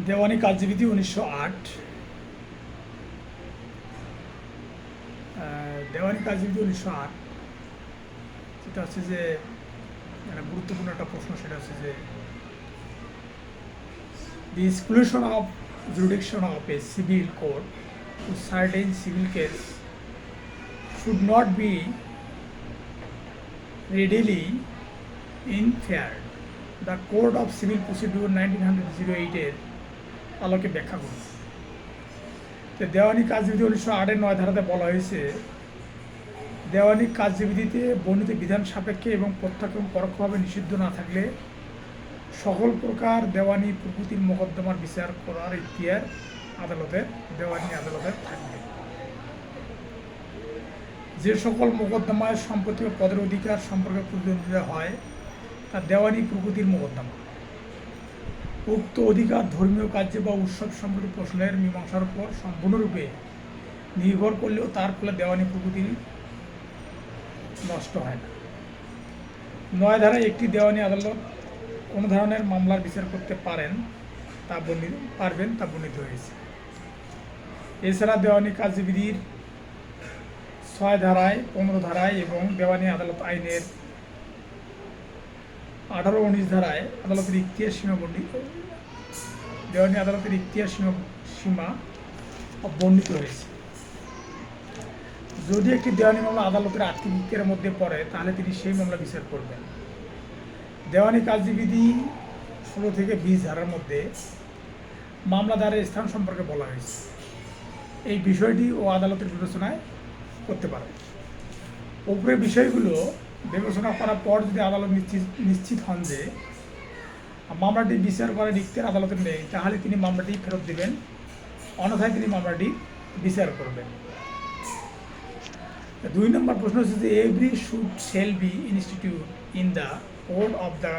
দেওয়ানি কার্যবিধি 1908। দেওয়ানি কার্যবিধি 1908 যেটা হচ্ছে যে গুরুত্বপূর্ণ একটা প্রশ্ন, সেটা হচ্ছে যে the exclusion of jurisdiction of a civil court to certain civil case should not be readily inferred. The Code of Civil Procedure 1908 এর আলোকে ব্যাখ্যা করুন। তো দেওয়ানি কার্যবিধি 1908 9 ধারাতে বলা হয়েছে, দেওয়ানি কার্যবিধিতে বর্ণিত বিধান সাপেক্ষে এবং প্রত্যক্ষ এবং পরোক্ষভাবে নিষিদ্ধ না থাকলে সকল প্রকার দেওয়ানি প্রকৃতির মোকদ্দমার বিচার করার ইখতিয়ার আদালতের, দেওয়ানি আদালতের থাকবে। যে সকল মোকদ্দমায় সম্পত্তি ও পদের অধিকার সম্পর্কে প্রতিদ্বন্দ্বিতা হয় তা দেওয়ানি প্রকৃতির মোকদ্দমা। উক্ত অধিকার ধর্মীয় কার্য বা উৎসব সম্পর্কিত প্রশ্নের মীমাংসার উপর সম্পূর্ণরূপে নির্ভর করলেও তার ফলে দেওয়ানি প্রকৃতি নষ্ট হয় না। 9 ধারায় একটি দেওয়ানি আদালত কোনো ধরনের মামলার বিচার করতে পারবেন তা বর্ণিত হয়েছে। এছাড়া দেওয়ানি কার্যবিধির 6 ধারায়, 15 ধারায় এবং দেওয়ানি আদালত আইনের 18-19 ধারায় আদালতের ইখতিয়ার সীমা দেওয়ানি আদালতের ইখতিয়ার সীমা বর্ণিত হয়েছে। যদি একটি দেওয়ানি মামলা আদালতের আর্থিক ইখতিয়ারের মধ্যে পড়ে তাহলে তিনি সেই মামলা বিচার করবেন। দেওয়ানি কার্যবিধি 16 থেকে 20 ধারার মধ্যে মামলাদারের স্থান সম্পর্কে বলা হয়েছে। এই বিষয়টি ও আদালতের বিবেচনায় করতে পারে। উপরের বিষয়গুলো বিবেচনা করার পর যদি আদালত নিশ্চিত হন যে মামলাটি বিচার করার ইখতিয়ার আদালতের নেই, তাহলে তিনি মামলাটি ফেরত দেবেন, অন্যথায় তিনি মামলাটি বিচার করবেন। 2 নম্বর প্রশ্ন হচ্ছে যে every suit shall be institute in the court of the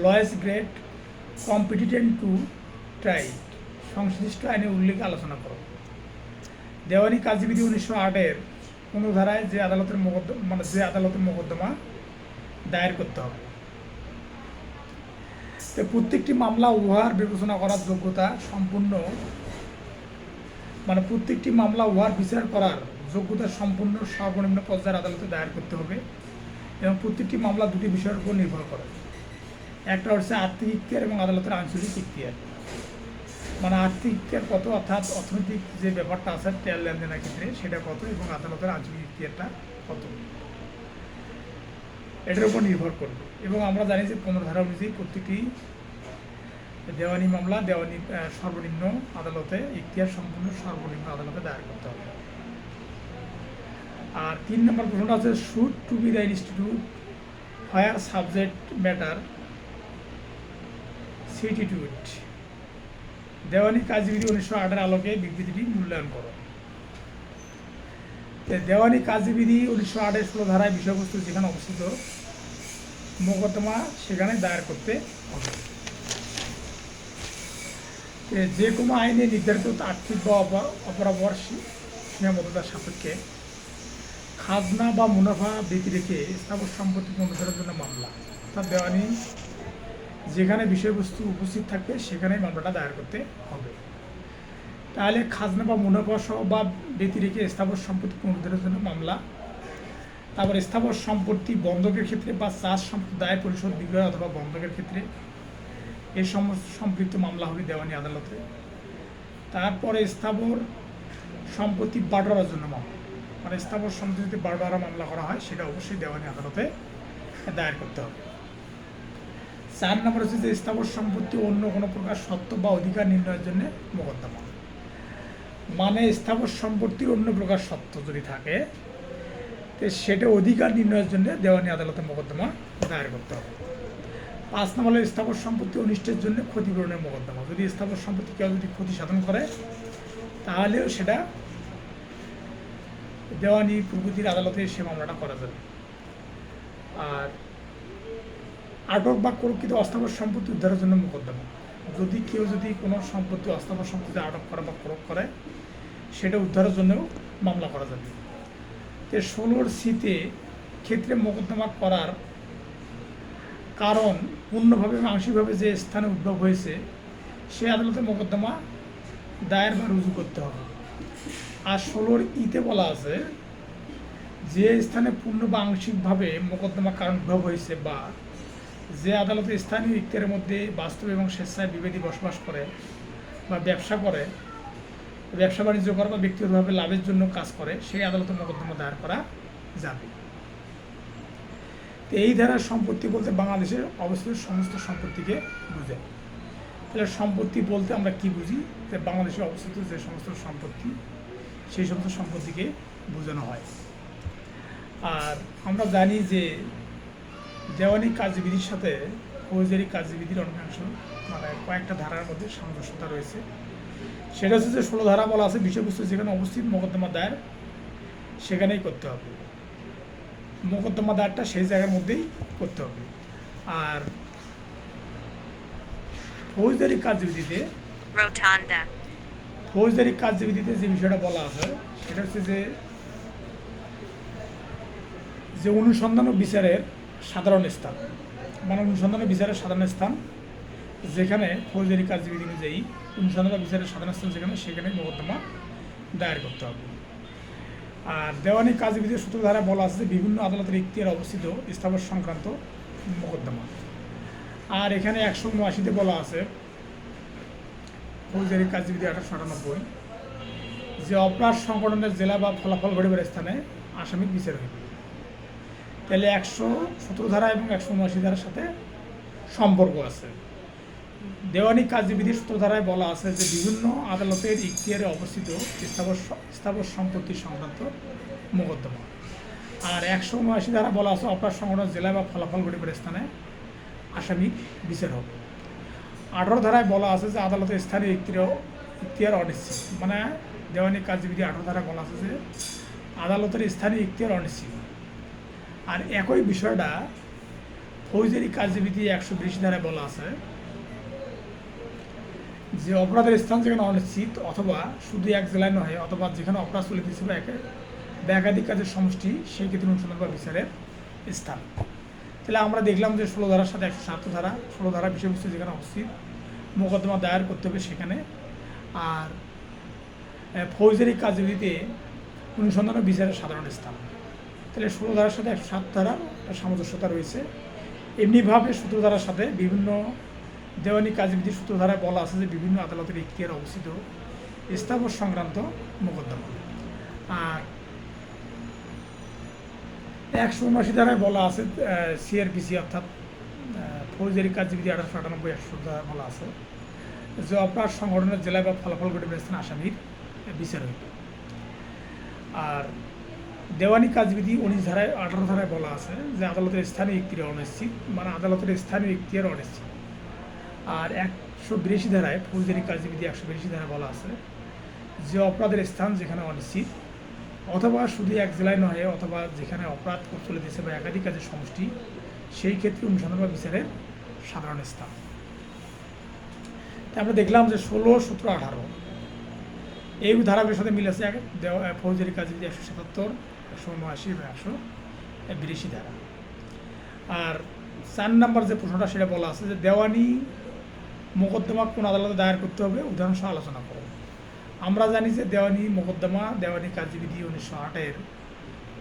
lowest grade competent to try সংশ্লিষ্ট আইনের উল্লেখ আলোচনা করো। দেওয়ানি কার্যবিধি 1908 এর 15 ধারায় যে আদালতের মোকদ্দমা দায়ের করতে হবে। তো প্রত্যেকটি মামলা উহার বিবেচনা করার যোগ্যতা সম্পূর্ণ, প্রত্যেকটি মামলা উহার বিচার করার যোগ্যতা সম্পূর্ণ সর্বনিম্ন পর্যায়ের আদালতে দায়ের করতে হবে এবং প্রত্যেকটি মামলা দুটি বিষয়ের উপর নির্ভর করে। একটা হচ্ছে আর্থিক ইখতিয়ার এবং আদালতের আঞ্চলিক ইখতিয়ার। আর্থিক ইখতিয়ার কত, অর্থাৎ অর্থনৈতিক যে ব্যাপারটা আছে তেল লেনদেনের ক্ষেত্রে সেটা কত, এবং আদালতের আঞ্চলিক ইখতিয়ারটা কত, এটার উপর নির্ভর করবে। এবং আমরা জানি যে 15 ধারা অনুযায়ী প্রত্যেকটি দেওয়ানি মামলা সর্বনিম্ন আদালতে ইখতিয়ার সম্পূর্ণ সর্বনিম্ন আদালতে দায়ের করতে হবে। আর 3 নম্বর প্রশ্নটা হচ্ছে suit to be the institute where subject matter situate. দেওয়ানি কার্যবিধি 1908 আলোকে বিবৃতিটি মূল্যায়ন করো। দেওয়ানি কার্যবিধি 1908 16 ধারায় বিষয়বস্তু যেখানে অবস্থিত মোকদ্দমা সেখানে দায়ের করতে হবে। যে কোনো আইনে নির্ধারিত আর্থিক বা অপরাপর সীমাবদ্ধতার সাপেক্ষে খাজনা বা মুনাফা ব্যতি রেখে স্থাবর সম্পত্তি পুনরুদ্ধারের জন্য মামলা, অর্থাৎ দেওয়ানি যেখানে বিষয়বস্তু উপস্থিত থাকবে সেখানেই মামলাটা দায়ের করতে হবে। তাহলে খাজনা বা মুনাফা সহ বা ব্যতি রেখে স্থাবর সম্পত্তি পুনরুদ্ধারের জন্য মামলা, তারপর স্থাবর সম্পত্তি বন্ধকের ক্ষেত্রে বা চাষ সম্পত্তি দায় পরিশোধ বিক্রয় অথবা বন্ধকের ক্ষেত্রে এই সমস্ত সম্পৃক্ত মামলা হবে দেওয়ানি আদালতে। তারপরে স্থাবর সম্পত্তি বাটোয়ারার জন্য মামলা, স্থাবর সম্পত্তি যদি বাটোয়ারা মামলা করা হয় সেটা অবশ্যই দেওয়ানি আদালতে দায়ের করতে হবে। 4 নম্বর হচ্ছে যে স্থাবর সম্পত্তি অন্য কোনো প্রকার সত্ত্ব বা অধিকার নির্ণয়ের জন্য মোকদ্দমা, স্থাবর সম্পত্তির অন্য প্রকার সত্ত্ব যদি থাকে তো সেটা অধিকার নির্ণয়ের জন্য দেওয়ানি আদালতে মোকদ্দমা দায়ের করতে হবে। 5 নম্বর হলো স্থাবর সম্পত্তি অনিষ্টের জন্য ক্ষতিপূরণের মোকদ্দমা। যদি স্থাবর সম্পত্তি কেউ যদি ক্ষতি সাধন করে তাহলেও সেটা দেওয়ানি প্রকৃতির আদালতে সে মামলাটা করা যাবে। আর আটক বা প্রকৃত অস্থাবর সম্পত্তি উদ্ধারের জন্য মোকদ্দমা, যদি কেউ কোনো সম্পত্তি অস্থাবর সম্পত্তি আটক করে বা ক্রয় করে সেটা উদ্ধারের জন্যও মামলা করা যাবে। 16 সিতে ক্ষেত্রে মোকদ্দমা করার কারণ পূর্ণভাবে এবং আংশিকভাবে যে স্থানে উদ্ভব হয়েছে সেই আদালতে মোকদ্দমা দায়ের বা রুজু করতে হবে। আর 16 ইতে বলা আছে যে স্থানে পূর্ণ বা আংশিকভাবে মোকদ্দমা কারণ উদ্ভব হয়েছে বা যে আদালতে স্থানীয় ইক্তিয়ারের মধ্যে বাস্তব এবং স্বেচ্ছায় বিভেদী বসবাস করে বা ব্যবসা করে, ব্যবসা বাণিজ্য করে বা ব্যক্তিগতভাবে লাভের জন্য কাজ করে, সেই আদালতে মোকদ্দমা দায়ের করা যাবে। তো এই ধারার সম্পত্তি বলতে বাংলাদেশের অবস্থিত সমস্ত সম্পত্তিকে বোঝায়। তাহলে সম্পত্তি বলতে আমরা কি বুঝি? যে বাংলাদেশে অবস্থিত যে সমস্ত সম্পত্তি, সেই সমস্ত সম্পত্তিকে বোঝানো হয়। আর আমরা জানি যে দেওয়ানি কার্যবিধির সাথে ফৌজদারি কার্যবিধির অনেকাংশ মানে কয়েকটা ধারার মধ্যে সামঞ্জস্যতা রয়েছে। সেটা হচ্ছে যে 16 ধারা বলা আছে বিষয়বস্তু যেখানে অবস্থিত মোকদ্দমা দায়ের সেখানেই করতে হবে, মোকদ্দমা দায়েরটা সেই জায়গার মধ্যেই করতে হবে। আর ফৌজদারি কার্যবিধিতে যে বিষয়টা বলা আছে সেটা হচ্ছে যে অনুসন্ধান ও বিচারের সাধারণ স্থান, মানে অনুসন্ধান ও বিচারের সাধারণ স্থান যেখানে ফৌজদারি কার্যবিধি অনুযায়ী অনুসন্ধান ও বিচারের সাধারণ স্থান সেখানে মোকদ্দমা দায়ের করতে হবে। আর দেওয়ানি কার্যবিধির 17 ধারায় বলা আছে যে বিভিন্ন আদালতের ইখতিয়ারে অবস্থিত স্থাবর সংক্রান্ত মোকদ্দমা। আর এখানে 179-তে বলা আছে ফৌজদারি কার্যবিধি 1898 যে অপরাধ সংগঠনের জেলা বা ফলাফল ঘটিবার স্থানে আসামির বিচার হইবে। তাহলে 117 ধারা এবং 179 ধারার সাথে সম্পর্ক আছে। দেওয়ানি কার্যবিধির 17 ধারায় বলা আছে যে বিভিন্ন আদালতের ইখতিয়ারে অবস্থিত স্থাবর সম্পত্তি সংক্রান্ত মোকদ্দমা। আর 179 ধারা বলা আছে অপরাধ সংগঠনের জেলা বা ফলাফল ঘটিবার স্থানে আসামি বিচার হবে। 18 ধারায় বলা আছে যে আদালতের স্থানীয় ইখতিয়ার অনিশ্চিত, মানে দেওয়ানি কার্যবিধি 18 ধারায় বলা আছে যে আদালতের স্থানীয় ইখতিয়ার অনিশ্চিত। আর একই বিষয়টা ফৌজদারি কার্যবিধি 120 ধারায় বলা আছে যে অপরাধের স্থান যেখানে অনিশ্চিত অথবা শুধু এক জেলায় নয় অথবা যেখানে অপরাধ চলিতেছে বা একাধিক কাজের সমষ্টি, সেই ক্ষেত্রে অনুসন্ধান বা বিচারের স্থান। তাহলে আমরা দেখলাম যে 16 ধারার সাথে 107 ধারা, 16 ধারা বিষয়বস্তু যেখানে অবস্থিত মোকদ্দমা দায়ের করতে হবে সেখানে। আর ফৌজদারি কার্যবিধিতে অনুসন্ধান ও বিচারের সাধারণ স্থান। তাহলে 16 ধারার সাথে 107 ধারার সামঞ্জস্যতা রয়েছে। এমনিভাবে 17 ধারার সাথে বিভিন্ন দেওয়ানি কার্যবিধি 17 ধারায় বলা আছে যে বিভিন্ন আদালতের ইখতিয়ারে অবস্থিত স্থাবর সংক্রান্ত মোকদ্দমা। আর 179 ধারায় বলা আছে সিআরপিসি অর্থাৎ ফৌজদারি কার্যবিধি 1898 100 ধারায় বলা আছে যে অপরাধ সংগঠনের জেলায় বা ফলাফল ঘটিবার স্থানে আসামির বিচার হইবে। আর দেওয়ানি কার্যবিধি 19 ধারায় 18 ধারায় বলা আছে যে আদালতের স্থানীয় ইখতিয়ার অনিশ্চিত, মানে আদালতের স্থানীয় ইখতিয়ার অনিশ্চিত। আর 182 ধারায় ফৌজদারি কার্যবিধি 182 ধারায় বলা আছে যে অপরাধের স্থান যেখানে অনিশ্চিত অথবা শুধু এক জেলায় নয় অথবা যেখানে অপরাধ চলিতেছে বা একাধিক কাজের সমষ্টি, সেই ক্ষেত্রে অনুসন্ধান বা বিচারের সাধারণ স্থান। তাই আমরা দেখলাম যে 16, 17, 18 এই ধারাগুলির সাথে মিল আছে ফৌজদারি কার্যবিধি 177, 179 এবং 182 ধারা। আর 4 নম্বর যে প্রশ্নটা সেটা বলা আছে যে দেওয়ানি মোকদ্দমা কোন আদালতে দায়ের করতে হবে, উদাহরণ সহ আলোচনা করো। আমরা জানি যে দেওয়ানি মোকদ্দমা দেওয়ানি কার্যবিধি 1908-এর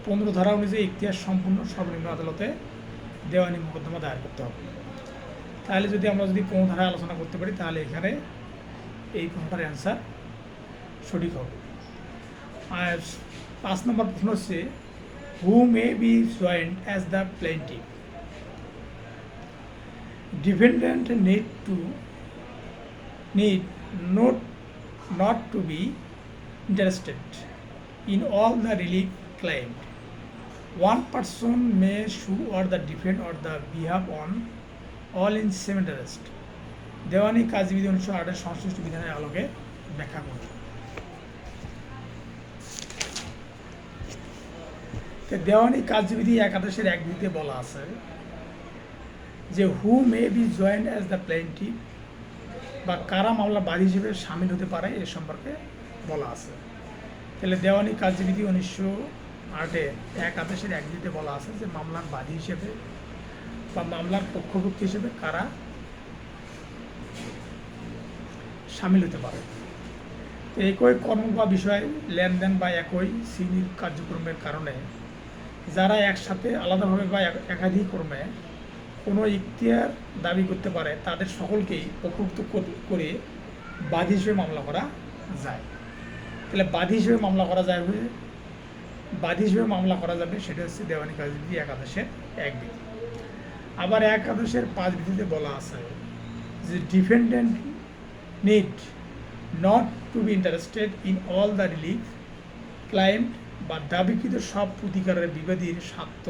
15 ধারা অনুযায়ী ইখতিয়ার সম্পূর্ণ সর্বনিম্ন আদালতে দেওয়ানি মোকদ্দমা দায়ের করতে হবে। তাহলে যদি আমরা 15 ধারায় আলোচনা করতে পারি তাহলে এখানে এই প্রশ্নটার অ্যান্সার সঠিক হবে। আর 5 নম্বর প্রশ্ন হচ্ছে who may be joined as the plaintiff. Defendant need not to be interested in all the relief claimed. One person may sue or the defend or the behalf on all in same interest. দেওয়ানি কার্যবিধি 1908-এর সংশ্লিষ্ট বিধানের আলোকে ব্যাখ্যা করুন। দেওয়ানি কার্যবিধি 1 বলা আছে যে who may be joined as the plaintiff, বা কারা মামলা বাদী হিসেবে সামিল হতে পারে এ সম্পর্কে বলা আছে। তাহলে দেওয়ানি কার্যবিধি 1908-এর 1 বলা আছে যে মামলার বাদী হিসেবে বা মামলার পক্ষভুক্ত হিসেবে কারা সামিল হতে পারে। তো একই কর্ম বা বিষয় লেনদেন বা একই শ্রেণীর কার্যক্রমের কারণে যারা একসাথে আলাদাভাবে বা একাধিক কর্মে কোনো ইখতিয়ার দাবি করতে পারে তাদের সকলকেই অপভুক্ত করে বাদী হিসেবে মামলা করা যায়। তাহলে বাদী হিসেবে মামলা করা যাবে সেটা হচ্ছে দেওয়ানি কাজবিধি ১ আদেশের ১ বিধি। আবার ১ আদেশের ৫ বিধিতে বলা আছে যে defendant need not to be interested in all the relief client বা দাবিকৃত সব প্রতিকারের বিবাদীর স্বার্থ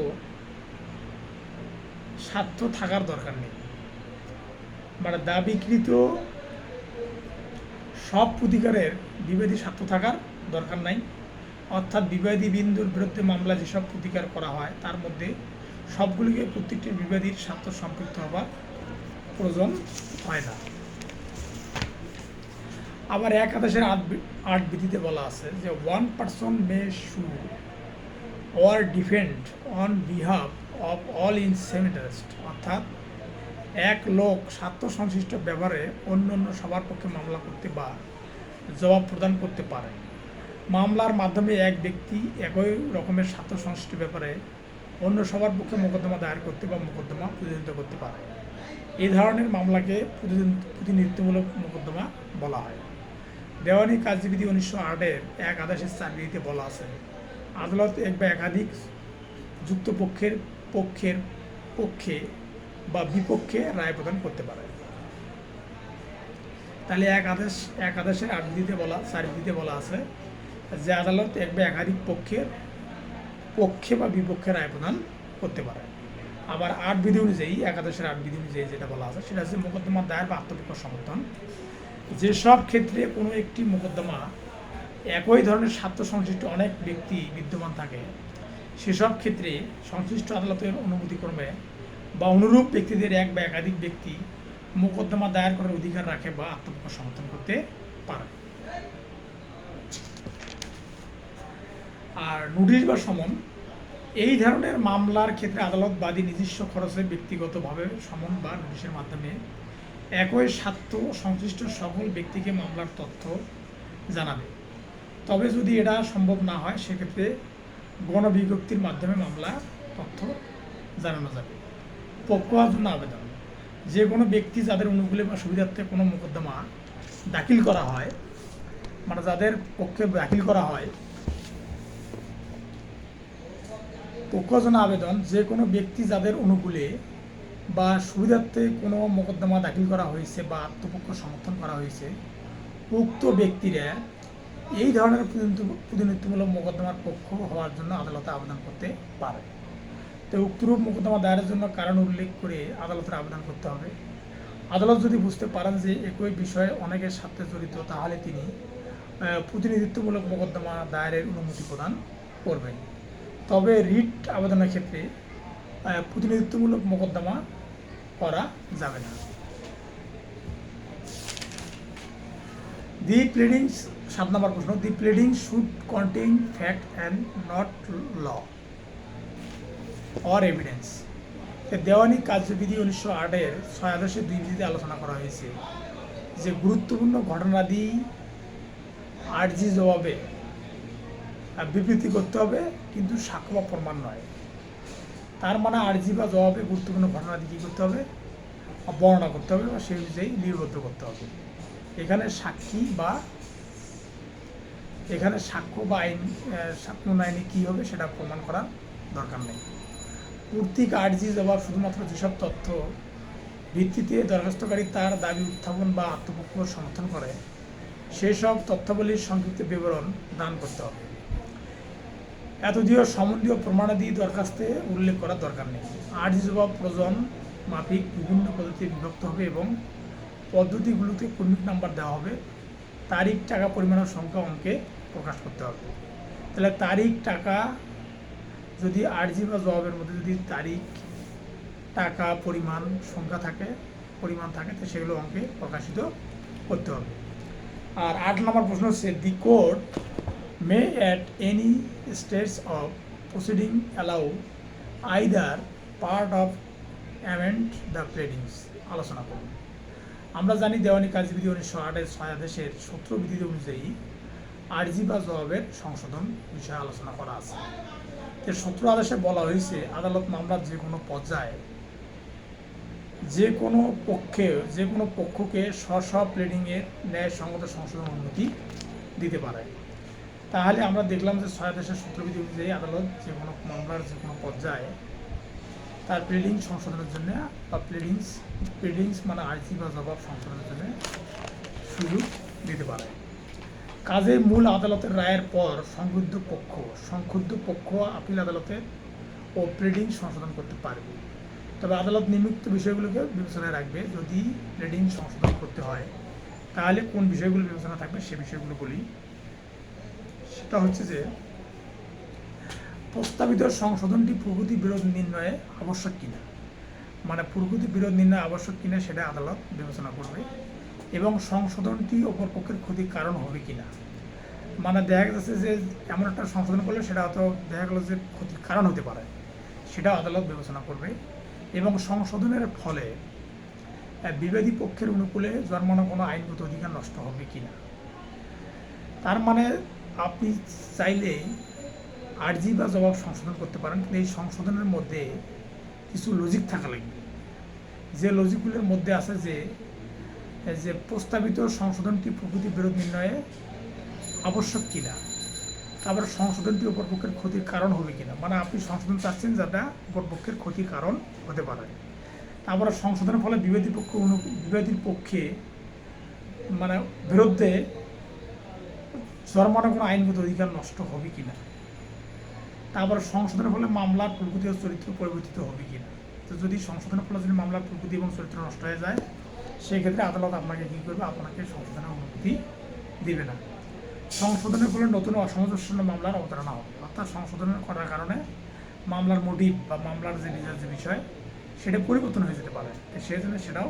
থাকার দরকার নেই। মানে দাবিকৃত সব প্রতিকারের বিবাদী স্বার্থ থাকার দরকার নাই, অর্থাৎ বিবাদী বিন্দুর বিরুদ্ধে মামলা যেসব প্রতিকার করা হয় তার মধ্যে সবগুলিকে প্রত্যেকটি বিবাদীর স্বার্থ সম্পৃক্ত হবার প্রয়োজন হয় না। আবার ১ আদেশের ৮ বিধিতে বলা আছে যে ওয়ান পারসন মে সু or defend on behalf of all in same interest, অর্থাৎ এক লোক স্বার্থ সংশ্লিষ্ট ব্যাপারে অন্য সবার পক্ষে মামলা করতে বা জবাব প্রদান করতে পারে। মামলার মাধ্যমে এক ব্যক্তি একই রকমের স্বার্থ সংশ্লিষ্ট ব্যাপারে অন্য সবার পক্ষে মোকদ্দমা দায়ের করতে বা মোকদ্দমা প্রতিনিধিত্ব করতে পারে। এই ধরনের মামলাকে প্রতিনিধিত্বমূলক মোকদ্দমা বলা হয়। দেওয়ানি কার্যবিধি ১৯০৮-এর ১ আদেশের ৪ বিধিতে বলা আছে আদালত এক বা একাধিক যুক্ত পক্ষে বা বিপক্ষে রায় প্রদান করতে পারে। তাহলে ১ আদেশের ৮ বিধিতে ৪ বিধিতে বলা আছে যে আদালত এক বা একাধিক পক্ষে বা বিপক্ষে রায় প্রদান করতে পারে। আবার ৮ বিধি অনুযায়ী ১ আদেশের ৮ বিধি অনুযায়ী যেটা বলা আছে সেটা হচ্ছে মোকদ্দমা দায়ের বা আত্মপক্ষ সমর্থন। যেসব ক্ষেত্রে কোনো একটি মোকদ্দমা একই ধরনের স্বার্থ সংশ্লিষ্ট অনেক ব্যক্তি বিদ্যমান থাকে সেসব ক্ষেত্রে সংশ্লিষ্ট আদালতের অনুমতিক্রমে বা অনুরূপ ব্যক্তিদের এক বা একাধিক ব্যক্তি মোকদ্দমা দায়ের করার অধিকার রাখে বা আত্মপক্ষ সমর্থন করতে পারে। আর নোটিশ বা সমন, এই ধরনের মামলার ক্ষেত্রে আদালত বাদী নিজস্ব খরচে ব্যক্তিগতভাবে সমন বা নোটিশের মাধ্যমে একই স্বার্থ সংশ্লিষ্ট সকল ব্যক্তিকে মামলার তথ্য জানাবে। তবে যদি এটা সম্ভব না হয় সেক্ষেত্রে গণবিজ্ঞপ্তির মাধ্যমে মামলা তথ্য জানানো যাবে। পক্ষ হওয়ার জন্য আবেদন, যে কোনো ব্যক্তি যাদের অনুকূলে বা সুবিধার্থে কোনো মোকদ্দমা দাখিল করা হয়, মানে যাদের পক্ষে দাখিল করা হয়, পক্ষ জন্য আবেদন, যে কোনো ব্যক্তি যাদের অনুকূলে বা সুবিধার্থে কোনো মোকদ্দমা দাখিল করা হয়েছে বা আত্মপক্ষ সমর্থন করা হয়েছে, উক্ত ব্যক্তিরা এই ধরনের প্রতিনিধিত্বমূলক মোকদ্দমার পক্ষ হওয়ার জন্য আদালতে আবেদন করতে পারে। তো উক্তরূপ মোকদ্দমা দায়েরের জন্য কারণ উল্লেখ করে আদালতের আবেদন করতে হবে। আদালত যদি বুঝতে পারেন যে একই বিষয়ে অনেকের সাথে জড়িত তাহলে তিনি প্রতিনিধিত্বমূলক মোকদ্দমা দায়েরের অনুমতি প্রদান করবেন। তবে রিট আবেদনের ক্ষেত্রে প্রতিনিধিত্বমূলক মোকদ্দমা করা যাবে না। দি প্লিডিংস ৭ নম্বর প্রশ্ন, the pleading should contain fact and not law or evidence. দেওয়ানি কার্যবিধি ১৯০৮-এর ৬ আদেশের ২ বিধিতে আলোচনা করা হয়েছে যে গুরুত্বপূর্ণ ঘটনাদি আর্জি জবাবে বিবৃতি করতে হবে কিন্তু সাক্ষ্য বা প্রমাণ নয়। তার মানে আর্জি বা জবাবে গুরুত্বপূর্ণ ঘটনাদি কী করতে হবে, বর্ণনা করতে হবে বা সেই অনুযায়ী লিপিবদ্ধ করতে হবে। এখানে সাক্ষ্য বা আইনি কী হবে সেটা প্রমাণ করার দরকার নেই। কর্তৃক আর্জি জবাব শুধুমাত্র যেসব তথ্য ভিত্তিতে দরখাস্তকারী তার দাবি উত্থাপন বা আত্মপক্ষ সমর্থন করে সেই সব তথ্যাবলীর সংক্ষিপ্ত বিবরণ দান করতে হবে। এতদীয় সম্বন্ধীয় প্রমাণাদি দরখাস্তে উল্লেখ করার দরকার নেই। আর্জি জবাব প্রয়োজন মাফিক বিভিন্ন পদ্ধতিতে বিভক্ত হবে এবং পদ্ধতিগুলোতে ক্রমিক নাম্বার দেওয়া হবে। তারিখ, টাকা, পরিমাণের সংখ্যা অঙ্কে প্রকাশ করতে হবে। তাহলে তারিখ, টাকা, যদি আর্জি বা জবাবের মধ্যে যদি তারিখ, টাকা, সংখ্যা থাকে, পরিমাণ থাকে তো সেগুলো অঙ্কে প্রকাশিত করতে হবে। আর ৮ নম্বর প্রশ্ন হচ্ছে the court may at any stage of proceeding allow either part of amend the pleadings. আলোচনা করুন। আমরা জানি দেওয়ানি কার্যবিধি 1908-এর 6 আদেশের সূত্র বিধি অনুযায়ী আর্জি বা জবাবের সংশোধন বিষয়ে আলোচনা করা আছে। এর সূত্র আদেশে বলা হয়েছে আদালত মামলার যে কোনো পর্যায়ে যে কোনো পক্ষকে স্ব প্লেডিংয়ের ন্যায়সঙ্গত সংশোধন অনুমতি দিতে পারে। তাহলে আমরা দেখলাম যে 6 আদেশের সূত্রবিধি অনুযায়ী আদালত যে কোনো মামলার যে কোনো পর্যায়ে তার প্লেডিং সংশোধনের জন্য বা প্লেডিংস মানে আর্জি বা জবাব সংশোধনের জন্য সুযোগ দিতে পারে। কাজে মূল আদালতের রায়ের পর সংক্ষুব্ধ পক্ষ আপিল আদালতে ও প্লেডিং সংশোধন করতে পারবে। তবে আদালত নিম্নোক্ত বিষয়গুলোকে বিবেচনায় রাখবে। যদি প্লেডিং সংশোধন করতে হয় তাহলে কোন বিষয়গুলো বিবেচনা থাকবে সে বিষয়গুলো বলি। সেটা হচ্ছে যে প্রস্তাবিত সংশোধনটি প্রকৃতি বিরোধ নির্ণয়ে আবশ্যক কিনা, মানে প্রকৃতি বিরোধ নির্ণয় আবশ্যক কিনা সেটা আদালত বিবেচনা করবে, এবং সংশোধনটি অপর পক্ষের ক্ষতির কারণ হবে কিনা। মানে দেখা যাচ্ছে যে এমন একটা সংশোধন করলে সেটা হয়তো দেখা গেল যে ক্ষতির কারণ হতে পারে, সেটাও আদালত বিবেচনা করবে, এবং সংশোধনের ফলে বিবাদী পক্ষের অনুকূলে জন্মানো কোনো আইনগত অধিকার নষ্ট হবে কিনা। তার মানে আপনি চাইলে আর্জি বা জবাব সংশোধন করতে পারেন, কিন্তু এই সংশোধনের মধ্যে কিছু লজিক থাকা লাগবে। যে লজিকগুলোর মধ্যে আছে যে প্রস্তাবিত সংশোধনটি প্রকৃতি বিরোধ নির্ণয়ে আবশ্যক কিনা, তারপর সংশোধনটি অপর পক্ষের ক্ষতির কারণ হবে কিনা, মানে আপনি সংশোধন চাচ্ছেন যাতে অপর পক্ষের ক্ষতির কারণ হতে পারে। তারপরে সংশোধনের ফলে বিবাদীর পক্ষে মানে বিরুদ্ধে জন্মানো কোনো আইনগত অধিকার নষ্ট হবে কিনা। তারপর সংশোধনের ফলে মামলার প্রকৃতি ও চরিত্র পরিবর্তিত হবে কিনা। তো যদি সংশোধনের ফলে যদি মামলার প্রকৃতি এবং চরিত্র নষ্ট হয়ে যায় সেক্ষেত্রে আদালত আপনাকে কী করবে, আপনাকে সংশোধনের অনুমতি দেবে না। সংশোধনের ফলে নতুন অসামঞ্জস্য মামলার অবতারণা হবে, অর্থাৎ সংশোধনের করার কারণে মামলার মোটিভ বা মামলার যে বিচার যে বিষয় সেটা পরিবর্তন হয়ে যেতে পারে। সেই জন্য সেটাও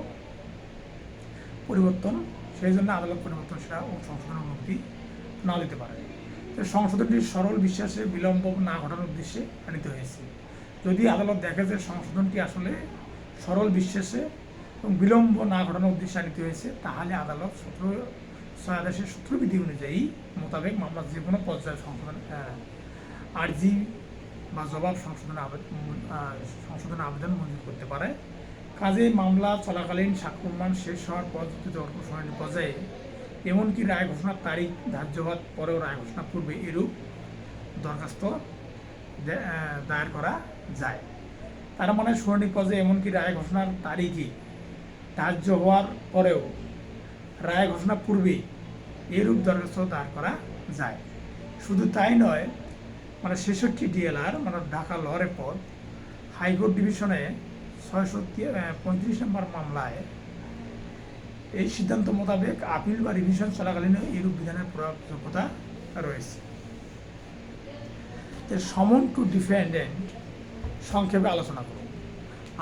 সেই জন্য আদালত পরিবর্তন সেটা সংশোধনের অনুমতি না দিতে পারে। তো সংশোধনটি সরল বিশ্বাসে বিলম্ব না ঘটানোর উদ্দেশ্যে আনিত হয়েছে। যদি আদালত দেখে যে সংশোধনটি আসলে সরল বিশ্বাসে এবং বিলম্ব না ঘটানোর উদ্দেশ্যে আনিত হয়েছে, তাহলে আদালত 6 আদেশের সূত্রবিধি অনুযায়ী মোতাবেক মামলার যে কোনো পর্যায়ে আর্জি বা জবাব সংশোধন আবেদন মঞ্জুর করতে পারে। কাজে মামলা চলাকালীন সাক্ষ্য প্রমাণ শেষ হওয়ার পর তর্ক শুনানি পর্যায়ে এমনকি রায় ঘোষণার তারিখ ধার্য হওয়ার পরেও রায় ঘোষণার পূর্বে এরূপ দরখাস্ত দায়ের করা যায়। তার মানে শুনানি পর্যায়ে এমনকি রায় ঘোষণার তারিখই ধার্য হওয়ার পরেও রায় ঘোষণার পূর্বে এরূপ দরখাস্ত দায়ের করা যায়। শুধু তাই নয়, মানে 66 DLR মানে ঢাকা ল রেপোর্ট হাইকোর্ট ডিভিশনে 635 নম্বর মামলায় এই সিদ্ধান্ত মোতাবেক আপিল বা রিভিশন চলাকালীন এরূপ বিধানের প্রয়োগযোগ্যতা রয়েছে। সমন টু ডিফেন্ডেন্ট সংক্ষেপে আলোচনা করুন।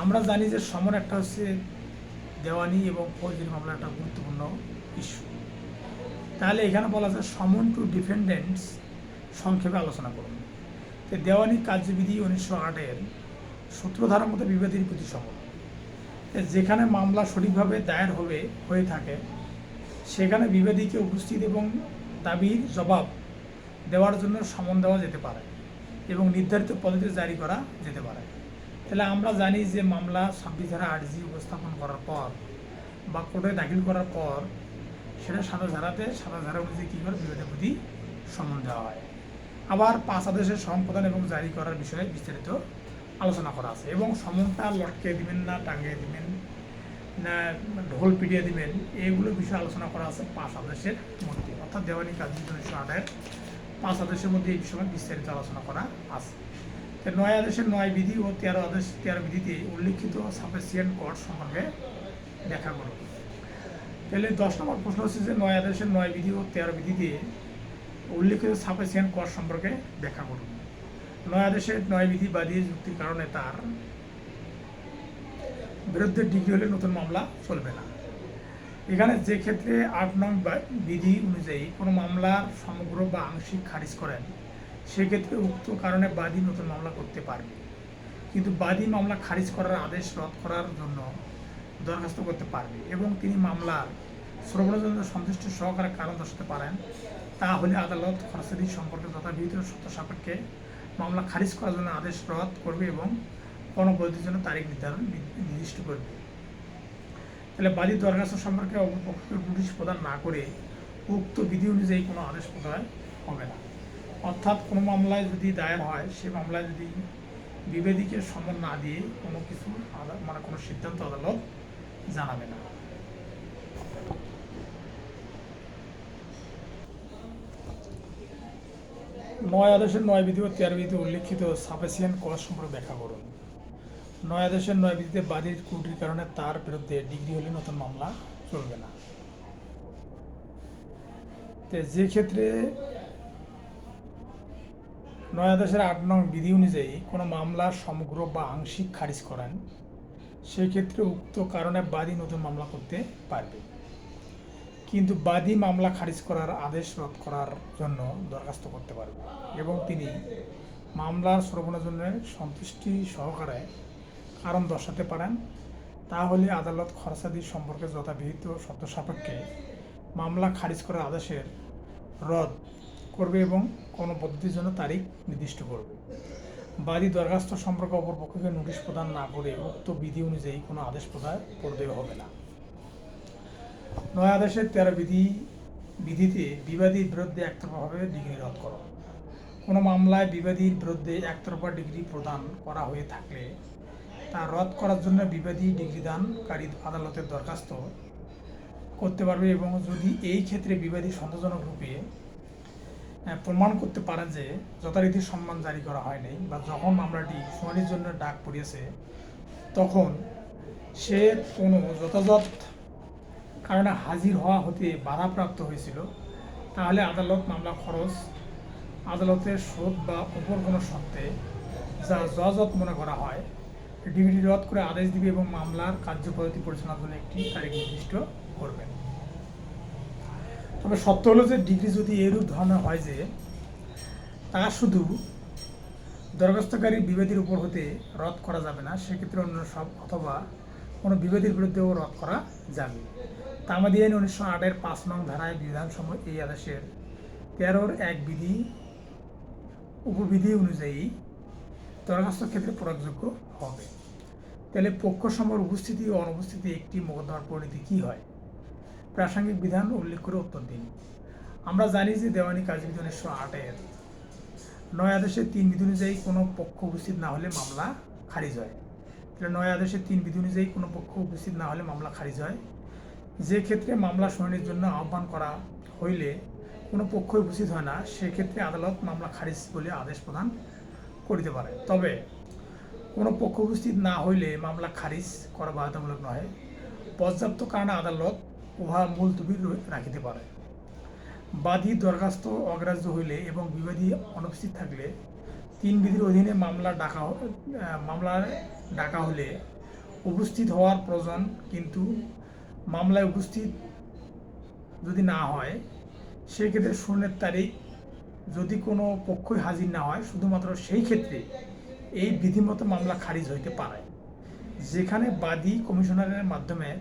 আমরা জানি যে সমন একটা হচ্ছে দেওয়ানি এবং ফৌজদারি মামলার একটা গুরুত্বপূর্ণ ইস্যু। তাহলে এখানে বলা যায় সমন টু ডিফেন্ডেন্টস সংক্ষেপে আলোচনা করুন। দেওয়ানি কার্যবিধি 1908-এর সূত্রধারার মতো বিবাদীর প্রতি সমন। যেখানে মামলা সঠিকভাবে দায়ের হয়ে থাকে সেখানে বিবাদীকে উপস্থিত এবং দাবির জবাব দেওয়ার জন্য সমন দেওয়া যেতে পারে এবং নির্ধারিত পদ্ধতিতে জারি করা যেতে পারে। তাহলে আমরা জানি যে মামলা 26 ধারা আর্জি উপস্থাপন করার পর বা কোর্টে দাখিল করার পর সেটা 27 ধারা অনুযায়ী কী করে বিবাদের প্রতি সমন দেওয়া হয়। আবার 5 আদেশের সম্পাদন এবং জারি করার বিষয়ে বিস্তারিত আলোচনা করা আছে, এবং সমনটা লটকে দিবেন না টাঙিয়ে দিবেন না ঢোল পিটিয়ে দিবেন এইগুলো বিষয়ে আলোচনা করা আছে 5 আদেশের মধ্যে, অর্থাৎ দেওয়ানি কার্যবিধি 1908-এর 5 আদেশের মধ্যে এই বিষয়ে বিস্তারিত আলোচনা করা আছে। 9 আদেশের 9 বিধি ও 13 বিধিতে উল্লিখিত সাফিসিয়েন্ট কোর্ট সম্পর্কে ব্যাখ্যা করুন। তাহলে 10 নম্বর প্রশ্ন হচ্ছে যে 9 আদেশের 9 বিধি ও 13 বিধিতে উল্লিখিত সাফিসিয়েন্ট কোর্ট সম্পর্কে ব্যাখ্যা করুন। 9 আদেশের 9 বিধি বাদী যুক্তির কারণে তার বিরুদ্ধে ডিগ্রি হলে নতুন মামলা চলবে না। এখানে যে ক্ষেত্রে 8 নং বিধি অনুযায়ী কোনো মামলার সমগ্র বা আংশিক খারিজ করেন সেক্ষেত্রে উক্ত কারণে বাদী নতুন মামলা করতে পারবে, কিন্তু বাদী মামলা খারিজ করার আদেশ রদ করার জন্য দরখাস্ত করতে পারবে এবং তিনি মামলার শ্রবণের জন্য সন্তুষ্ট সহকারে কারণ দর্শাতে পারেন, তাহলে আদালত খরচাদি সম্পর্কে যথাবিহিত সত্য সাপেক্ষে মামলা খারিজ করার জন্য আদেশ রদ করবে এবং গণপরিধির জন্য তারিখ নির্দিষ্ট করবে। তাহলে বাদী দরখাস্ত সম্পর্কে অপরপক্ষকে নোটিশ প্রদান না করে উক্ত বিধি অনুযায়ী কোনো আদেশ প্রদান হবে না। অর্থাৎ কোনো মামলায় যদি দায়ের হয়, সে মামলায় যদি বিবাদীকে সম্মান না দিয়ে কোনো কিছু কোনো সিদ্ধান্ত আদালত জানাবে না। নয় আদেশের 9 বিধি ও 13 বিধিতে উল্লিখিত সাফিসিয়েন্ট কজ সম্পর্কে ব্যাখ্যা করুন। 9 আদেশের 9 বিধিতে বাদীর ত্রুটির কারণে তার বিরুদ্ধে ডিগ্রি হলে নতুন মামলা চলবে না। যে ক্ষেত্রে 9 আদেশের 8 নং বিধি অনুযায়ী কোনো মামলা সমগ্র বা আংশিক খারিজ করেন, সেক্ষেত্রে উক্ত কারণে বাদী নতুন মামলা করতে পারবে, কিন্তু বাদী মামলা খারিজ করার আদেশ রদ করার জন্য দরখাস্ত করতে পারবে এবং তিনি মামলার শ্রবণের জন্য সন্তুষ্টি সহকারে কারণ দর্শাতে পারেন, তাহলে আদালত খরচাদি সম্পর্কে যথাবিহিত শর্ত সাপেক্ষে মামলা খারিজ করার আদেশের রদ করবে এবং কোনো পদ্ধতির জন্য তারিখ নির্দিষ্ট করবে। বাদী দরখাস্ত সম্পর্কে অপর পক্ষকে নোটিশ প্রদান না করে উক্ত বিধি অনুযায়ী কোনো আদেশ প্রদান করতে হবে না। 9 আদেশের 13 বিধিতে বিবাদীর বিরুদ্ধে একতরফাভাবে ডিগ্রি রদ করো। কোনো মামলায় বিবাদীর বিরুদ্ধে একতরফা ডিগ্রি প্রদান করা হয়ে থাকলে তা রদ করার জন্য বিবাদী ডিগ্রি দানকারী আদালতের দরখাস্ত করতে পারবে এবং যদি এই ক্ষেত্রে বিবাদী সন্তোষজনক রূপে প্রমাণ করতে পারেন যে যথারীতি সম্মান জারি করা হয়নি বা যখন মামলাটি শুনানির জন্য ডাক পড়িয়েছে তখন সে কোনো যথাযথ কারণে হাজির হওয়া হতে বাধাপ্রাপ্ত হয়েছিল, তাহলে আদালত মামলা খরচ আদালতের শোধ বা অপর কোনো শর্তে যা যথাযথ মনে করা হয় ডিগ্রি রদ করে আদেশ দিবে এবং মামলার কার্যপদ্ধতি পরিচালনার জন্য একটি তারিখ নির্দিষ্ট করবেন। তবে সত্য হলো যে ডিগ্রি যদি এরূপ ধরনের হয় যে তা শুধু দরখাস্তকারী বিবাদীর উপর হতে রদ করা যাবে না, সেক্ষেত্রে অন্য সব অথবা কোনো বিবাদীর বিরুদ্ধেও রদ করা যাবে। তামাদি আইন 1908 5 নং ধারায় বিধানসভা এই আদেশের 13-1 বিধি উপবিধি অনুযায়ী দরখাস্ত ক্ষেত্রে প্রয়োগযোগ্য হবে। তাহলে পক্ষসমূহের উপস্থিতি ও অনুপস্থিতি একটি মোকদ্দমার পরিণতি কী হয়, প্রাসঙ্গিক বিধান উল্লেখ করে উত্তর দিন। আমরা জানি যে দেওয়ানি কাজবিধি 1908 9 আদেশের 3 বিধি অনুযায়ী কোনো পক্ষ উপস্থিত না হলে মামলা খারিজ হয়। তাহলে 9 আদেশের 3 বিধি অনুযায়ী কোনো পক্ষ উপস্থিত না হলে মামলা খারিজ হয়। যে ক্ষেত্রে মামলা শুনানির জন্য আহ্বান করা হইলে কোনো পক্ষ উপস্থিত হয় না, সেক্ষেত্রে আদালত মামলা খারিজ বলে আদেশ প্রদান করিতে পারে। তবে কোনো পক্ষ উপস্থিত না হইলে মামলা খারিজ করা বাধ্যতামূলক নয়, পর্যাপ্ত কারণে আদালত উহা মুলতবি রাখিতে পারে। বাদী দরখাস্ত অগ্রাহ্য হইলে এবং বিবাদী অনুপস্থিত থাকলে 3 বিধির অধীনে মামলা ডাকা হলে উপস্থিত হওয়ার প্রয়োজন, কিন্তু মামলায় উপস্থিত যদি না হয় সেক্ষেত্রে শুনানির তারিখ যদি কোনো পক্ষই হাজির না হয়, শুধুমাত্র সেই ক্ষেত্রে এই বিধিমতো মামলা খারিজ হইতে পারে, যেখানে বাদী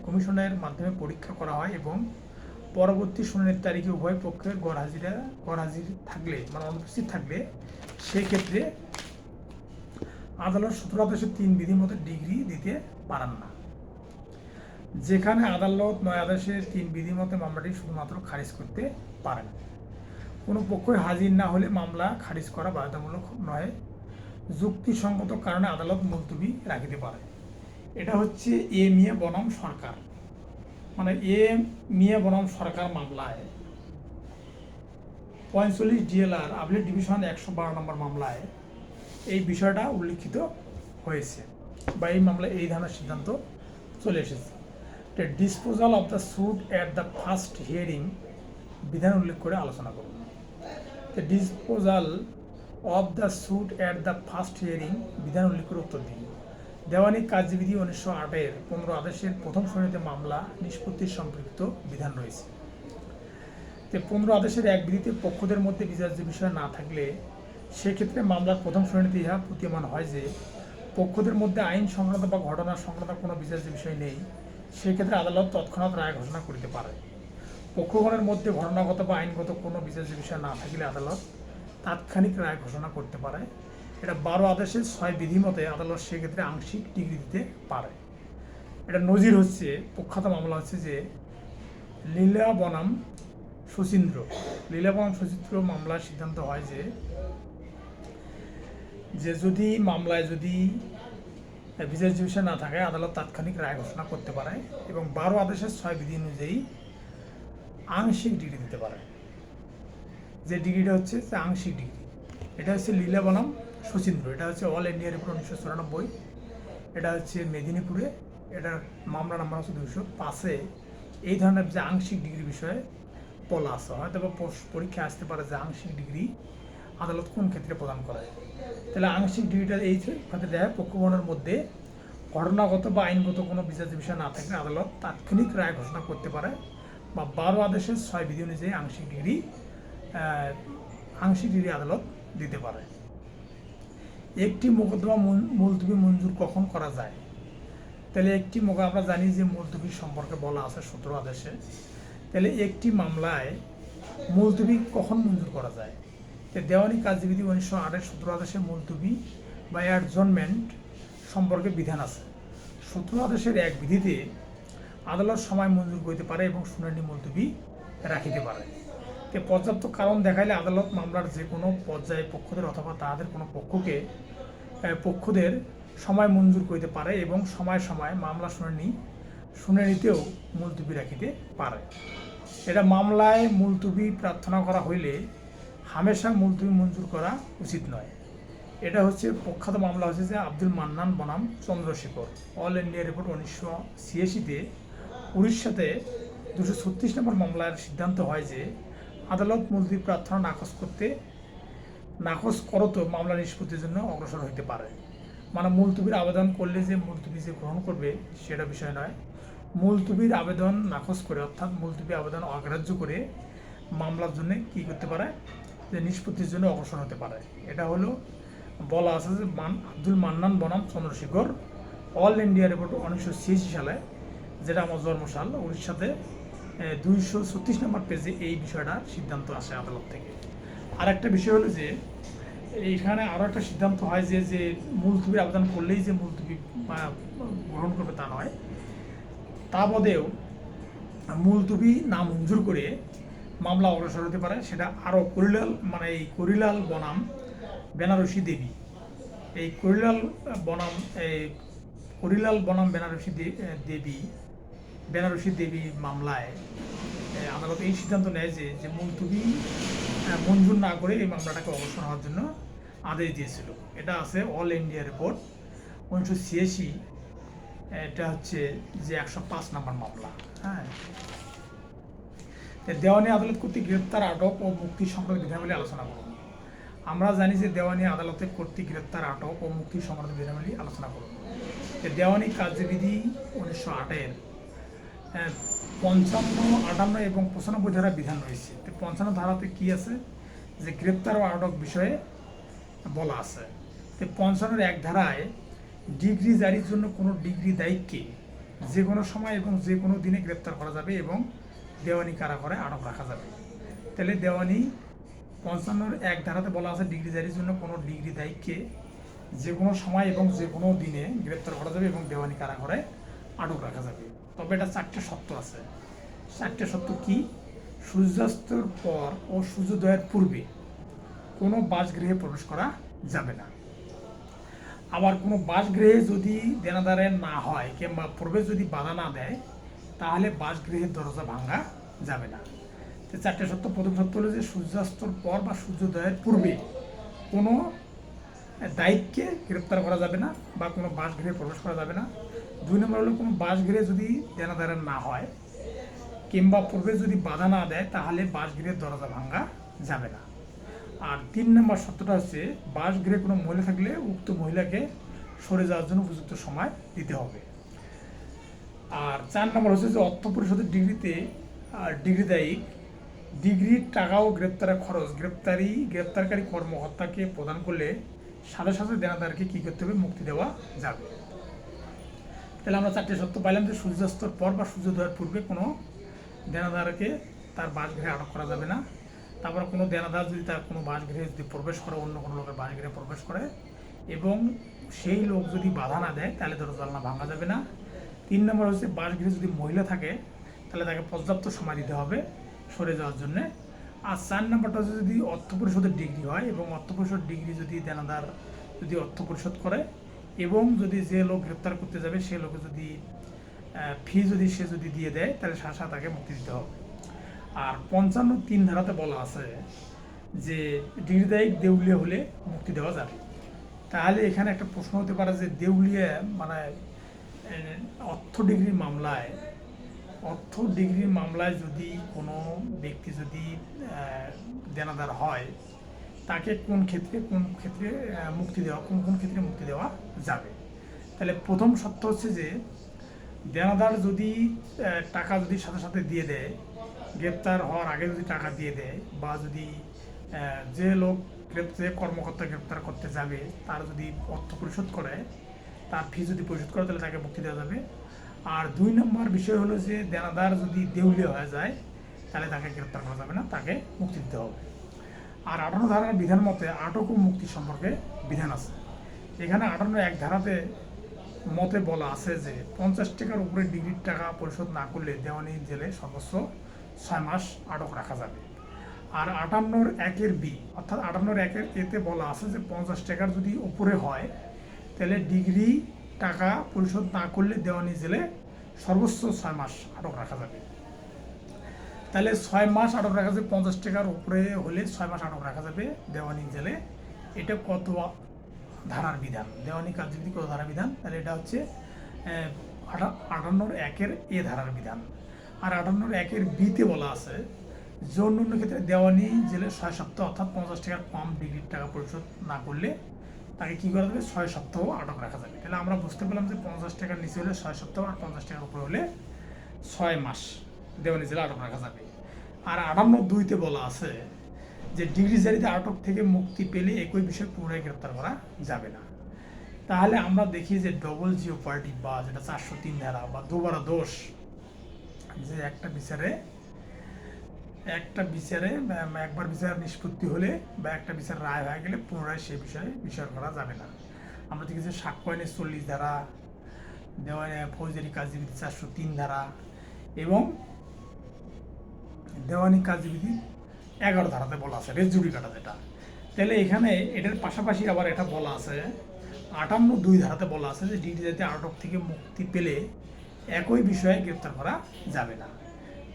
কমিশনের মাধ্যমে পরীক্ষা করা হয় এবং পরবর্তী শুনানির তারিখে উভয় পক্ষের গড়হাজির থাকলে অনুপস্থিত থাকলে সেক্ষেত্রে আদালত 17 আদেশের 3 বিধির মতো ডিগ্রি দিতে পারেন না। যেখানে আদালত 9 আদেশের 3 বিধি মতে মামলাটি শুধুমাত্র খারিজ করতে পারেন। কোনো পক্ষই হাজির না হলে মামলা খারিজ করা বাধ্যতামূলক নয়, যুক্তিসঙ্গত কারণে আদালত মুলতবি রাখিতে পারে। এটা হচ্ছে এ মিয়া বনাম সরকার, এ মিয়া বনাম সরকার মামলায় 45 DLR আপিলেট ডিভিশন 112 নম্বর মামলায় এই বিষয়টা উল্লিখিত হয়েছে বা এই মামলায় এই ধরনের সিদ্ধান্ত চলে এসেছে। Disposal of the suit at the first hearing বিধান উল্লেখ করে আলোচনা করব। Disposal of the suit at the first hearing বিধান উল্লেখ করে উত্তর দিন। দেওয়ানি কার্যবিধি 1908 15 আদেশের প্রথম শুনানিতে মামলা নিষ্পত্তির সম্পৃক্ত বিধান রয়েছে। 15 আদেশের 1 বিধিতে পক্ষদের মধ্যে বিচার্য বিষয় না থাকলে সেক্ষেত্রে মামলার প্রথম শুনানিতে ইহা প্রতীয়মান হয় যে পক্ষদের মধ্যে আইন সংক্রান্ত বা ঘটনা সংক্রান্ত কোনো বিচার্য বিষয় নেই সেক্ষেত্রে আদালত তৎক্ষণাৎ রায় ঘোষণা করিতে পারে। পক্ষগণের মধ্যে ঘটনাগত বা আইনগত কোনো বিচার্য বিষয় না থাকিলে আদালত তাৎক্ষণিক রায় ঘোষণা করতে পারে। এটা 12 আদেশের 6 বিধি মতে আদালত সেক্ষেত্রে আংশিক ডিগ্রি দিতে পারে। এটা নজির হচ্ছে, প্রখ্যাত মামলা হচ্ছে যে লীলা বনাম শচীন্দ্র। লীলা বনাম শচীন্দ্র মামলার সিদ্ধান্ত হয় যে যদি মামলায় যদি বিচার্য বিষয় না থাকে আদালত তাৎক্ষণিক রায় ঘোষণা করতে পারে এবং 12 আদেশের 6 বিধি অনুযায়ী আংশিক ডিগ্রি দিতে পারে। যে ডিগ্রিটা হচ্ছে যে আংশিক ডিগ্রি, এটা হচ্ছে লীলা বনাম শচীন্দ্র। এটা হচ্ছে অল ইন্ডিয়া রিপোর্ট 1994। এটা হচ্ছে মেদিনীপুরে, এটার মামলা নাম্বার হচ্ছে 205। এই ধরনের যে আংশিক ডিগ্রি বিষয়ে বলা আছে, হয়তো বা পরীক্ষায় আসতে পারে যে আংশিক ডিগ্রি আদালত কোন ক্ষেত্রে প্রদান করে। তাহলে আংশিক ডিগ্রিটা এই ক্ষেত্রে দেয় পক্ষগণের মধ্যে ঘটনাগত বা আইনগত কোনো বিচার্য বিষয় না থাকলে আদালত তাৎক্ষণিক রায় ঘোষণা করতে পারে বা 12 আদেশের 6 বিধি অনুযায়ী আংশিক ডিগ্রি আদালত দিতে পারে। একটি মোকদ্দমা মুলতবি মঞ্জুর কখন করা যায়? তাহলে একটি আমরা জানি যে মুলতবি সম্পর্কে বলা আছে 17 আদেশে। তাহলে একটি মামলায় মুলতবি কখন মঞ্জুর করা যায়? দেওয়ানি কার্যবিধি 1908 17 আদেশে মুলতবি বা অ্যাডজনমেন্ট সম্পর্কে বিধান আছে। 17 আদেশের এক বিধিতে আদালত সময় মঞ্জুর করতে পারে এবং শুনানি মুলতবি রাখিতে পারে। পর্যাপ্ত কারণ দেখাইলে আদালত মামলার যে কোনো পর্যায়ে পক্ষদের অথবা তাদের কোনো পক্ষদের সময় মঞ্জুর করিতে পারে এবং সময় সময় মামলা শুনানিতেও মুলতবি রাখিতে পারে। এটা মামলায় মুলতবি প্রার্থনা করা হইলে হামেশা মুলতবি মঞ্জুর করা উচিত নয়। এটা হচ্ছে প্রখ্যাত মামলা হচ্ছে যে আব্দুল মান্নান বনাম চন্দ্রশেখর, অল ইন্ডিয়া রিপোর্ট 1986-তে উড়িষ্যাতে 236 নম্বর মামলার সিদ্ধান্ত হয় যে আদালত মুলতবি প্রার্থনা নাকচ করত মামলা নিষ্পত্তির জন্য অগ্রসর হইতে পারে। মানে মুলতবির আবেদন করলে যে মুলতবি যে গ্রহণ করবে সেটা বিষয় নয়, মুলতবির আবেদন নাকচ করে অর্থাৎ মুলতবি আবেদন অগ্রাহ্য করে মামলার জন্য কী করতে পারে, যে নিষ্পত্তির জন্য অগ্রসর হতে পারে। এটা হলো বলা আছে যে আব্দুল মান্নান বনাম চন্দ্রশেখর, অল ইন্ডিয়া রিপোর্ট 1986 সালে, যেটা আমার জন্মসাল, উড়িষ্যাতে 236 নম্বর পেজে এই বিষয়টার সিদ্ধান্ত আসে আদালত থেকে। আর একটা বিষয় হলো যে এইখানে আরও একটা সিদ্ধান্ত হয় যে মুলতবির আবেদন করলেই যে মুলতবি গ্রহণ করবে তা নয়, তা বাদেও মুলতবি না মঞ্জুর করে মামলা অগ্রসর হতে পারে। সেটা আরও করিলাল বনাম বেনারসি দেবী। এই করিলাল বনাম বেনারসি দেবী মামলায় আদালত এই সিদ্ধান্ত নেয় যে মুলতবি মঞ্জুর না করে এই মামলাটাকে অবসর হওয়ার জন্য আদেশ দিয়েছিল। এটা আছে অল ইন্ডিয়া রিপোর্ট 1986। এটা হচ্ছে যে 105 নম্বর মামলা। হ্যাঁ, দেওয়ানি আদালত কর্তৃক গ্রেপ্তার, আটক ও মুক্তি সংক্রান্ত বিধানাবলী আলোচনা করুন। আমরা জানি যে দেওয়ানি আদালতের কর্তৃক গ্রেপ্তার, আটক ও মুক্তি সংক্রান্ত বিধানাবলী আলোচনা করুন। দেওয়ানি কার্যবিধি 1908-এর 55, 58 এবং 95 ধারা বিধান রয়েছে। 55 ধারাতে কি আছে, যে গ্রেপ্তার ও আটক বিষয়ে বলা আছে। 55-এর 1 ধারায় ডিগ্রি জারির জন্য কোনো ডিগ্রি দায়িত্বকে যে কোনো সময় এবং যে কোনো দিনে গ্রেপ্তার করা যাবে এবং দেওয়ানি কারাগারে আটক রাখা যাবে। তাহলে দেওয়ানি 55-এর 1 ধারাতে বলা আছে ডিগ্রি জারির জন্য কোনো ডিগ্রি দায়িত্বকে যে কোনো সময় এবং যে কোনো দিনে গ্রেপ্তার করা যাবে এবং দেওয়ানি কারাগারে আটক রাখা যাবে। তবে এটা 4টে শর্ত আছে। 4টে শর্ত কি? সূর্যাস্তের পর ও সূর্যোদয়ের পূর্বে কোনো বাসগৃহে প্রবেশ করা যাবে না। আবার কোনো বাসগৃহে যদি দেনাদারের না হয় কিংবা প্রবেশ যদি বাধা না দেয় তাহলে বাসগৃহের দরজা ভাঙা যাবে না। তো 4টে শর্ত। প্রথম শর্ত হলো যে সূর্যাস্তর পর বা সূর্যোদয়ের পূর্বে কোনো দায়িত্বকে গ্রেপ্তার করা যাবে না বা কোনো বাসগৃহে প্রবেশ করা যাবে না। 2 নম্বর হলো কোনো বাসগৃহে যদি দেনাদারের না হয় কিংবা প্রবেশ যদি বাধা না দেয় তাহলে বাসগৃহের দরজা ভাঙা যাবে না। আর 3 নম্বর শর্তটা হচ্ছে বাসগৃহে কোনো মহিলা থাকলে উক্ত মহিলাকে সরে যাওয়ার জন্য উপযুক্ত সময় দিতে হবে। আর 4 নম্বর হচ্ছে যে অর্থ পরিশোধের ডিগ্রিদায়ী ডিগ্রির টাকা ও গ্রেপ্তারের খরচ গ্রেপ্তারকারী কর্মকর্তাকে প্রদান করলে সাথে সাথে দেনাদারকে কী করতে হবে, মুক্তি দেওয়া যাবে। তাহলে আমরা 4টে সত্য পাইলাম যে সূর্যাস্তর পর বা সূর্যোদয়ের পূর্বে কোনো দেনাদারকে তার বাসগৃহে আটক করা যাবে না। তারপর কোনো দেনাদার যদি তার কোনো বাসগৃহে যদি প্রবেশ করে, অন্য কোনো লোকের বাসগৃহে প্রবেশ করে এবং সেই লোক যদি বাধা না দেয় তাহলে দরজা জানলা ভাঙা যাবে না। 3 নম্বর হচ্ছে বাসগৃহে যদি মহিলা থাকে তাহলে তাকে পর্যাপ্ত সময় দিতে হবে সরে যাওয়ার জন্যে। আর 4 নম্বরটা হচ্ছে যদি অর্থ পরিশোধের ডিগ্রি হয় এবং অর্থ পরিশোধ ডিগ্রি যদি দেনাদার যদি অর্থ পরিশোধ করে এবং যদি যে লোক গ্রেপ্তার করতে যাবে সে লোকে যদি ফি যদি সে যদি দিয়ে দেয় তাহলে সাথে তাকে মুক্তি দিতে হবে। আর 55(3) ধারাতে বলা আছে যে ডিগ্রিদায়ী দেউলিয়া হলে মুক্তি দেওয়া যাবে। তাহলে এখানে একটা প্রশ্ন হতে পারে যে দেউলিয়া মানে অর্থ ডিগ্রির মামলায় যদি কোনো ব্যক্তি যদি দেনাদার হয় তাকে কোন ক্ষেত্রে মুক্তি দেওয়া কোন ক্ষেত্রে মুক্তি দেওয়া যাবে। তাহলে প্রথম শর্ত হচ্ছে যে দেনাদার যদি টাকা যদি সাথে সাথে দিয়ে দেয়, গ্রেপ্তার হওয়ার আগে যদি টাকা দিয়ে দেয়, বা যদি যে লোক কর্মকর্তা গ্রেপ্তার করতে যাবে তার যদি অর্থ পরিশোধ করে, তার ফি যদি পরিশোধ করে তাহলে তাকে মুক্তি দেওয়া যাবে। আর 2 নম্বর বিষয় হলো যে দেনাদার যদি দেউলিয়া হয়ে যায় তাহলে তাকে গ্রেপ্তার করা যাবে না, তাকে মুক্তি দিতে হবে। আর 58 ধারার বিধান মতে আটক ও মুক্তি সম্পর্কে বিধান আছে। এখানে 58(1) ধারাতে মতে বলা আছে যে 50 টাকার উপরে ডিগ্রির টাকা পরিশোধ না করলে দেওয়ানি জেলে সর্বোচ্চ 6 মাস আটক রাখা যাবে। আর 58(1)(b) অর্থাৎ 58(1)(a) এতে বলা আছে যে 50 টাকার যদি উপরে হয় তাহলে ডিগ্রি টাকা পরিশোধ না করলে দেওয়ানি জেলে সর্বোচ্চ 6 মাস আটক রাখা যাবে। তাহলে 6 মাস আটক রাখা যাবে, 50 টাকার উপরে হলে 6 মাস আটক রাখা যাবে দেওয়ানি জেলে। এটা কত ধারার বিধান? দেওয়ানি কার্যবিধি কত ধারার বিধান? তাহলে এটা হচ্ছে 58(1)(a) ধারার বিধান। আর 58(1)(b)তে বলা আছে যে অন্য ক্ষেত্রে দেওয়ানি জেলে 6 সপ্তাহ অর্থাৎ 50 টাকার কম ডিগ্রির টাকা পরিশোধ না করলে তাকে কী করা যাবে? 6 সপ্তাহ আটক রাখা যাবে। তাহলে আমরা বুঝতে পারলাম যে 50 টাকার নিচে হলে 6 সপ্তাহ আর 50 টাকার উপরে হলে 6 মাস দেওয়ানি জেলে আটক রাখা যাবে। আর 58(2)তে বলা আছে যে ডিগ্রি জারিতে আটক থেকে মুক্তি পেলে একই বিষয়ে পুনরায় গ্রেপ্তার করা যাবে না। তাহলে আমরা দেখি যে ডবল জিওপার্টি বা যেটা 403 ধারা বা দুবারা দোষ, যে একটা বিচারে একবার বিচার নিষ্পত্তি হলে বা একটা বিচার রায় হয়ে গেলে পুনরায় সে বিষয়ে বিচার করা যাবে না। আমরা দেখেছি সাক্ষ্য আইনের 40 ধারা, দেওয়ানি ফৌজদারি কার্যবিধি 403 ধারা এবং দেওয়ানি কার্যবিধি 11 ধারাতে বলা আছে রেস জুডিকাটা যেটা। তাহলে এখানে এটার পাশাপাশি আবার এটা বলা আছে 58(2) ধারাতে বলা আছে যে ডিগ্রি জারিতে আটক থেকে মুক্তি পেলে একই বিষয়ে গ্রেপ্তার করা যাবে না।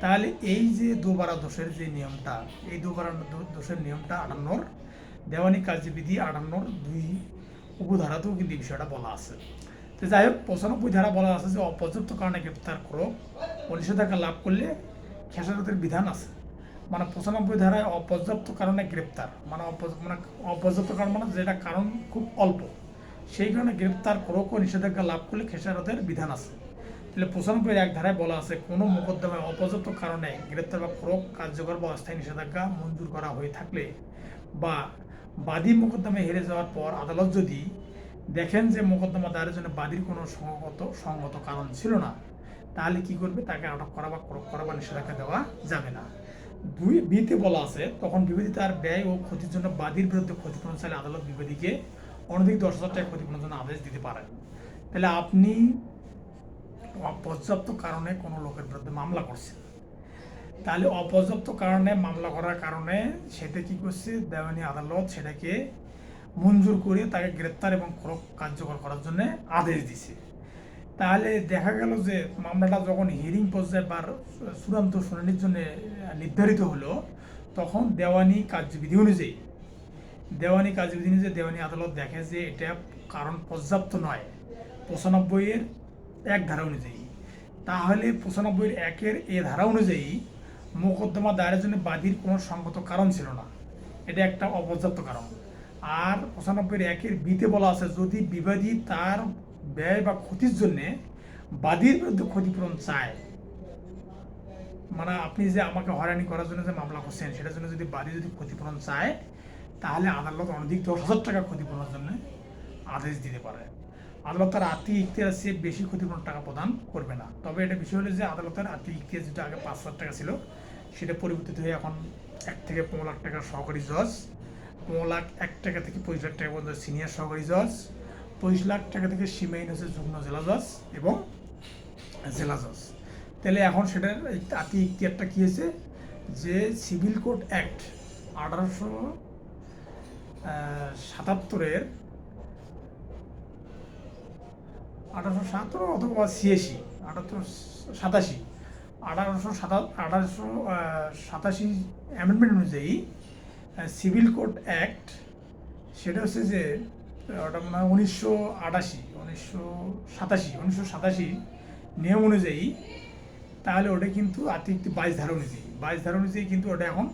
তাহলে এই যে দুবারা দোষের যে নিয়মটা, এই দুবারা দোষের নিয়মটা 58 দেওয়ানি কার্যবিধি 58(2) উপধারাতেও কিন্তু এই বিষয়টা বলা আছে। তো যাই হোক, 95 ধারা বলা আছে যে অপর্যাপ্ত কারণে গ্রেপ্তার করো ও নিষেধাজ্ঞা লাভ করলে খেসারতের বিধান আছে। মানে 95 ধারায় অপর্যাপ্ত কারণে গ্রেপ্তার মানে অপর্যাপ্ত কারণ মানে যেটা কারণ খুব অল্প, সেই কারণে গ্রেপ্তার করো ও নিষেধাজ্ঞা লাভ করলে খেসারতের বিধান আছে। তাহলে 95(1) ধারায় বলা আছে কোনো মোকদ্দমায় অপর্যাপ্ত কারণে গ্রেপ্তার বা ফরক কার্যকর বা অস্থায়ী নিষেধাজ্ঞা মঞ্জুর করা হয়ে থাকলে বা বাদী মোকদ্দমায় হেরে যাওয়ার পর আদালত যদি দেখেন যে মোকদ্দমা দায়েরের জন্য বাদীর কোনো সঙ্গত কারণ ছিল না, তাহলে কি করবে? তাকে আটক করা বা ফরক করা বা নিষেধাজ্ঞা দেওয়া যাবে না। 2(b)তে বলা আছে তখন বিবাদী তার ব্যয় ও ক্ষতির জন্য বাদীর বিরুদ্ধে ক্ষতিপূরণ চাইলে আদালত বিবাদীকে অনধিক 10,000 টাকা ক্ষতিপূরণের জন্য আদেশ দিতে পারেন। তাহলে আপনি অপর্যাপ্ত কারণে কোনো লোকের বিরুদ্ধে মামলা করছেন, তাহলে অপর্যাপ্ত কারণে মামলা করার কারণে সেটা কি করছে? দেওয়ানি আদালত সেটাকে মঞ্জুর করে তাকে গ্রেপ্তার এবং ফরক কার্যকর করার জন্য আদেশ দিছে। তাহলে দেখা গেল যে মামলাটা যখন হিয়ারিং পর্যায়ে বা চূড়ান্ত শুনানির জন্য নির্ধারিত হলো, তখন দেওয়ানি কার্যবিধি অনুযায়ী দেওয়ানি আদালত দেখে যে এটা কারণ পর্যাপ্ত নয় 95(1) ধারা অনুযায়ী, তাহলে 95(1)(a) ধারা অনুযায়ী মোকদ্দমা দায়েরের জন্য বাদীর কোনো সঙ্গত কারণ ছিল না, এটা একটা অপর্যাপ্ত কারণ। আর 95(1)(b)তে বলা আছে যদি বিবাদী তার ব্যয় বা ক্ষতির জন্য বাদীর বিরুদ্ধে ক্ষতিপূরণ চায়, মানে আপনি যে আমাকে হয়রানি করার জন্য যে মামলা করছেন সেটার জন্য যদি বাদী যদি ক্ষতিপূরণ চায়, তাহলে আদালত অনধিক 10,000 টাকা ক্ষতিপূরণের জন্য আদেশ দিতে পারে। আদালত তার আর্থিক ইখতিয়ার চেয়ে বেশি ক্ষতিপূরণ টাকা প্রদান করবে না। তবে এটা বিষয় হলো যে আদালতের আর্থিক ইখতিয়ার যেটা আগে 5 লাখ টাকা ছিল, সেটা পরিবর্তিত হয়ে এখন 1 থেকে 15 লাখ টাকা সহকারী জজ, 15 লাখ 1 টাকা থেকে 25 লাখ টাকা পর্যন্ত সিনিয়র সহকারী জজ, 25 লাখ টাকা থেকে সীমাহীন হচ্ছে যুগ্ম জেলা জজ এবং জেলা জজ। তাহলে এখন সেটার আর্থিক ইখতিয়ারটা কী হয়েছে, যে সিভিল কোড অ্যাক্ট 1877-এর 1877 অথবা 86, 1887 অ্যামেন্ডমেন্ট অনুযায়ী সিভিল কোড অ্যাক্ট, সেটা হচ্ছে যে ওটা মনে হয় 1987 নিয়ম অনুযায়ী, তাহলে ওটা কিন্তু আর্থিক 22 ধারা অনুযায়ী কিন্তু ওটা এখন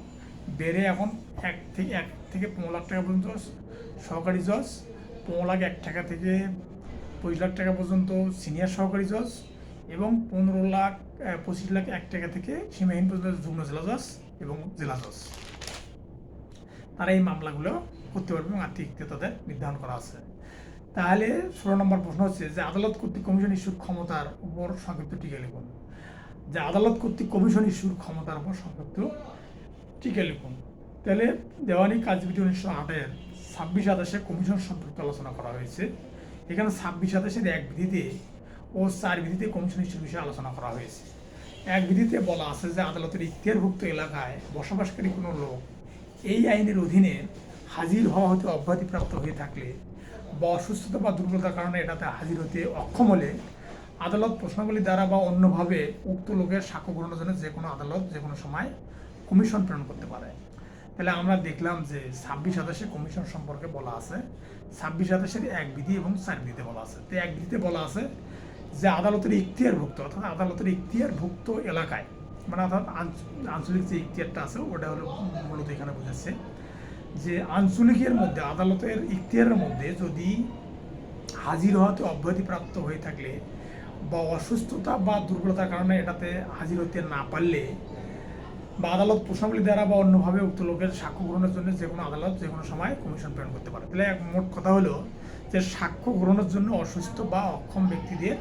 বেড়ে এখন 1 থেকে 15 লাখ টাকা পর্যন্ত সহকারী জজ, 15 লাখ 1 টাকা থেকে 25 লাখ টাকা পর্যন্ত সিনিয়র সহকারী জজ এবং 15 লাখ 25 লাখ 1 টাকা থেকে সীমাহীন পর্যন্ত যুগ্ম জেলা জজ এবং জেলা জজ, তারা এই মামলাগুলো করতে পারবে এবং আর্থিক ইখতিয়ার তাদের নির্ধারণ করা আছে। তাহলে 16 নম্বর প্রশ্ন হচ্ছে যে আদালত কর্তৃক কমিশন ইস্যুর ক্ষমতার উপর সংক্ষিপ্ত টিকা লিখুন। যে আদালত কর্তৃক কমিশন ইস্যুর ক্ষমতার উপর সংক্ষিপ্ত টিকা লিখুন। তাহলে দেওয়ানি কাজবিধি 1908-এর 26 আদেশে কমিশন সম্পর্কে আলোচনা করা হয়েছে। এখানে 26 আদেশের 1 বিধিতে ও 4 বিধিতে কমিশন ইস্যুর বিষয়ে আলোচনা করা হয়েছে। 1 বিধিতে বলা আছে যে আদালতের ইখতিয়ারভুক্ত এলাকায় বসবাসকারী কোনো লোক এই আইনের অধীনে হাজির হওয়া হতে অব্যাহতিপ্রাপ্ত হয়ে থাকলে বা অসুস্থতা বা দুর্বলতার কারণে এটাতে হাজির হতে অক্ষম হলে আদালত প্রশ্নাবলী দ্বারা বা অন্যভাবে উক্ত লোকের সাক্ষ্য গ্রহণের জন্য যে কোনো আদালত যে কোনো সময় কমিশন প্রেরণ করতে পারে। তাহলে আমরা দেখলাম যে 26 আদেশে কমিশন সম্পর্কে বলা আছে, 26 আদেশের 1 বিধি এবং 4 বিধিতে বলা আছে। তো 1 বিধিতে বলা আছে যে আদালতের ইখতিয়ারভুক্ত, অর্থাৎ আদালতের ইখতিয়ারভুক্ত এলাকায়, মানে অর্থাৎ আঞ্চলিক যে ইখতিয়ারটা আছে ওটা হলো মূলত এখানে বোঝাচ্ছে যে আঞ্চলিকের মধ্যে আদালতের ইখতিয়ারের মধ্যে যদি হাজির হওয়াতে অব্যাহতিপ্রাপ্ত হয়ে থাকলে বা অসুস্থতা বা দুর্বলতার কারণে এটাতে হাজির হতে না পারলে বা আদালত প্রশ্নাবলী দ্বারা বা অন্যভাবে উক্ত লোকের সাক্ষ্য গ্রহণের জন্য যে কোনো আদালত যে কোনো সময় কমিশন প্রেরণ করতে পারে। তাহলে মোট কথা হলো যে সাক্ষ্য গ্রহণের জন্য অসুস্থ বা অক্ষম ব্যক্তিদের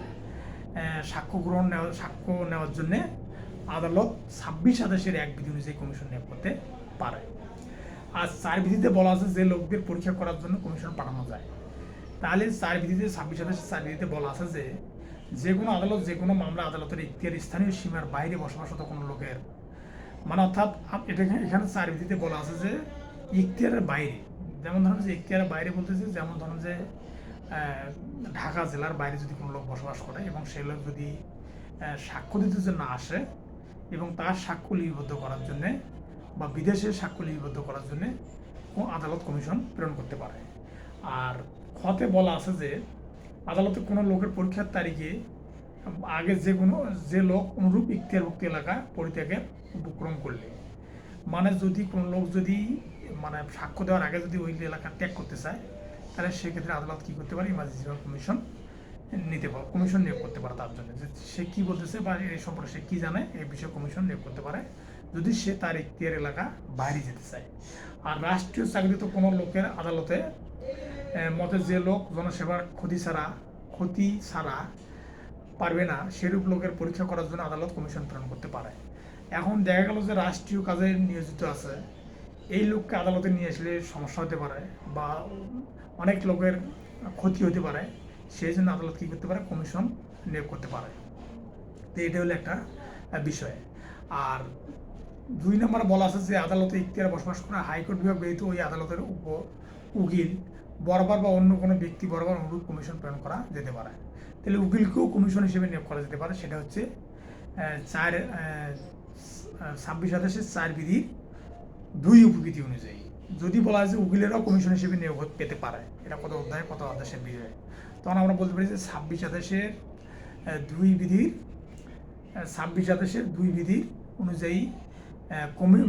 সাক্ষ্য নেওয়ার জন্যে আদালত 26 আদেশের 1 বিধি অনুযায়ী কমিশন নিয়োগ করতে পারে। আর 4 বিধিতে বলা আছে যে লোকদের পরীক্ষা করার জন্য কমিশন পাঠানো যায়। তাহলে 4 বিধিতে 26 আদেশের 4 বিধিতে বলা আছে যে কোনো আদালত যে কোনো মামলা আদালতের ইখতিয়ার স্থানীয় সীমার বাইরে বসবাসরত কোনো লোকের, মানে অর্থাৎ এটা এখানে 4 বিধিতে বলা আছে যে ইখতিয়ারের বাইরে, যেমন ধরুন যে ইখতিয়ারের বাইরে বলতেছে, যেমন ধরুন যে ঢাকা জেলার বাইরে যদি কোনো লোক বসবাস করে এবং সেই লোক যদি সাক্ষ্য দিতে যে না আসে এবং তার সাক্ষ্য লিপিবদ্ধ করার জন্যে বা বিদেশে সাক্ষ্য লিপিবদ্ধ করার জন্যে আদালত কমিশন প্রেরণ করতে পারে। আর খতে বলা আছে যে আদালতে কোনো লোকের পরীক্ষার তারিখে আগে যে লোক অনুরূপ ইখতিয়ারভুক্ত এলাকা পরিত্যাগের উপক্রম করলে, মানে যদি কোনো লোক যদি মানে সাক্ষ্য দেওয়ার আগে যদি ওই এলাকা ত্যাগ করতে চায়, তাহলে সেক্ষেত্রে আদালত কী করতে পারে, ইমার্জেন্সি কমিশন কমিশন নিয়োগ করতে পারে তার জন্য, যে সে কী বলতেছে বা এই সম্পর্কে সে কী জানে এই বিষয়ে কমিশন নিয়োগ করতে পারে যদি সে তার ইখতিয়ার এলাকা বাইরে যেতে চায়। আর রাষ্ট্রীয় চাকরিতে কোনো লোকের আদালতে মতে যে লোক জনসেবার ক্ষতি ছাড়া পারবে না সেরূপ লোকের পরীক্ষা করার জন্য আদালত কমিশন প্রেরণ করতে পারে। এখন দেখা গেল যে রাষ্ট্রীয় কাজে নিয়োজিত আছে, এই লোককে আদালতে নিয়ে আসলে সমস্যা হতে পারে বা অনেক লোকের ক্ষতি হতে পারে, সেই জন্য আদালত কী করতে পারে, কমিশন নিয়োগ করতে পারে। তো এটা হলো একটা বিষয়। আর 2 নম্বর বলা আছে যে আদালতে ইখতিয়ার বসবাস করা হাইকোর্ট বিভাগ ব্যতীত ওই আদালতের উকিল বরাবর বা অন্য কোনো ব্যক্তি বরাবর অনুরূপ কমিশন প্রেরণ করা যেতে পারে। তাহলে উকিলকেও কমিশন হিসেবে নিয়োগ করা যেতে পারে। সেটা হচ্ছে 26 আদেশের 4 বিধির 2 উপবিধি অনুযায়ী। যদি বলা হয় যে উকিলেরাও কমিশন হিসেবে নিয়োগ পেতে পারে, এটা কত অধ্যায় কত আদেশের বিষয়, তখন আমরা বলতে পারি যে 26 আদেশের 2 বিধির অনুযায়ী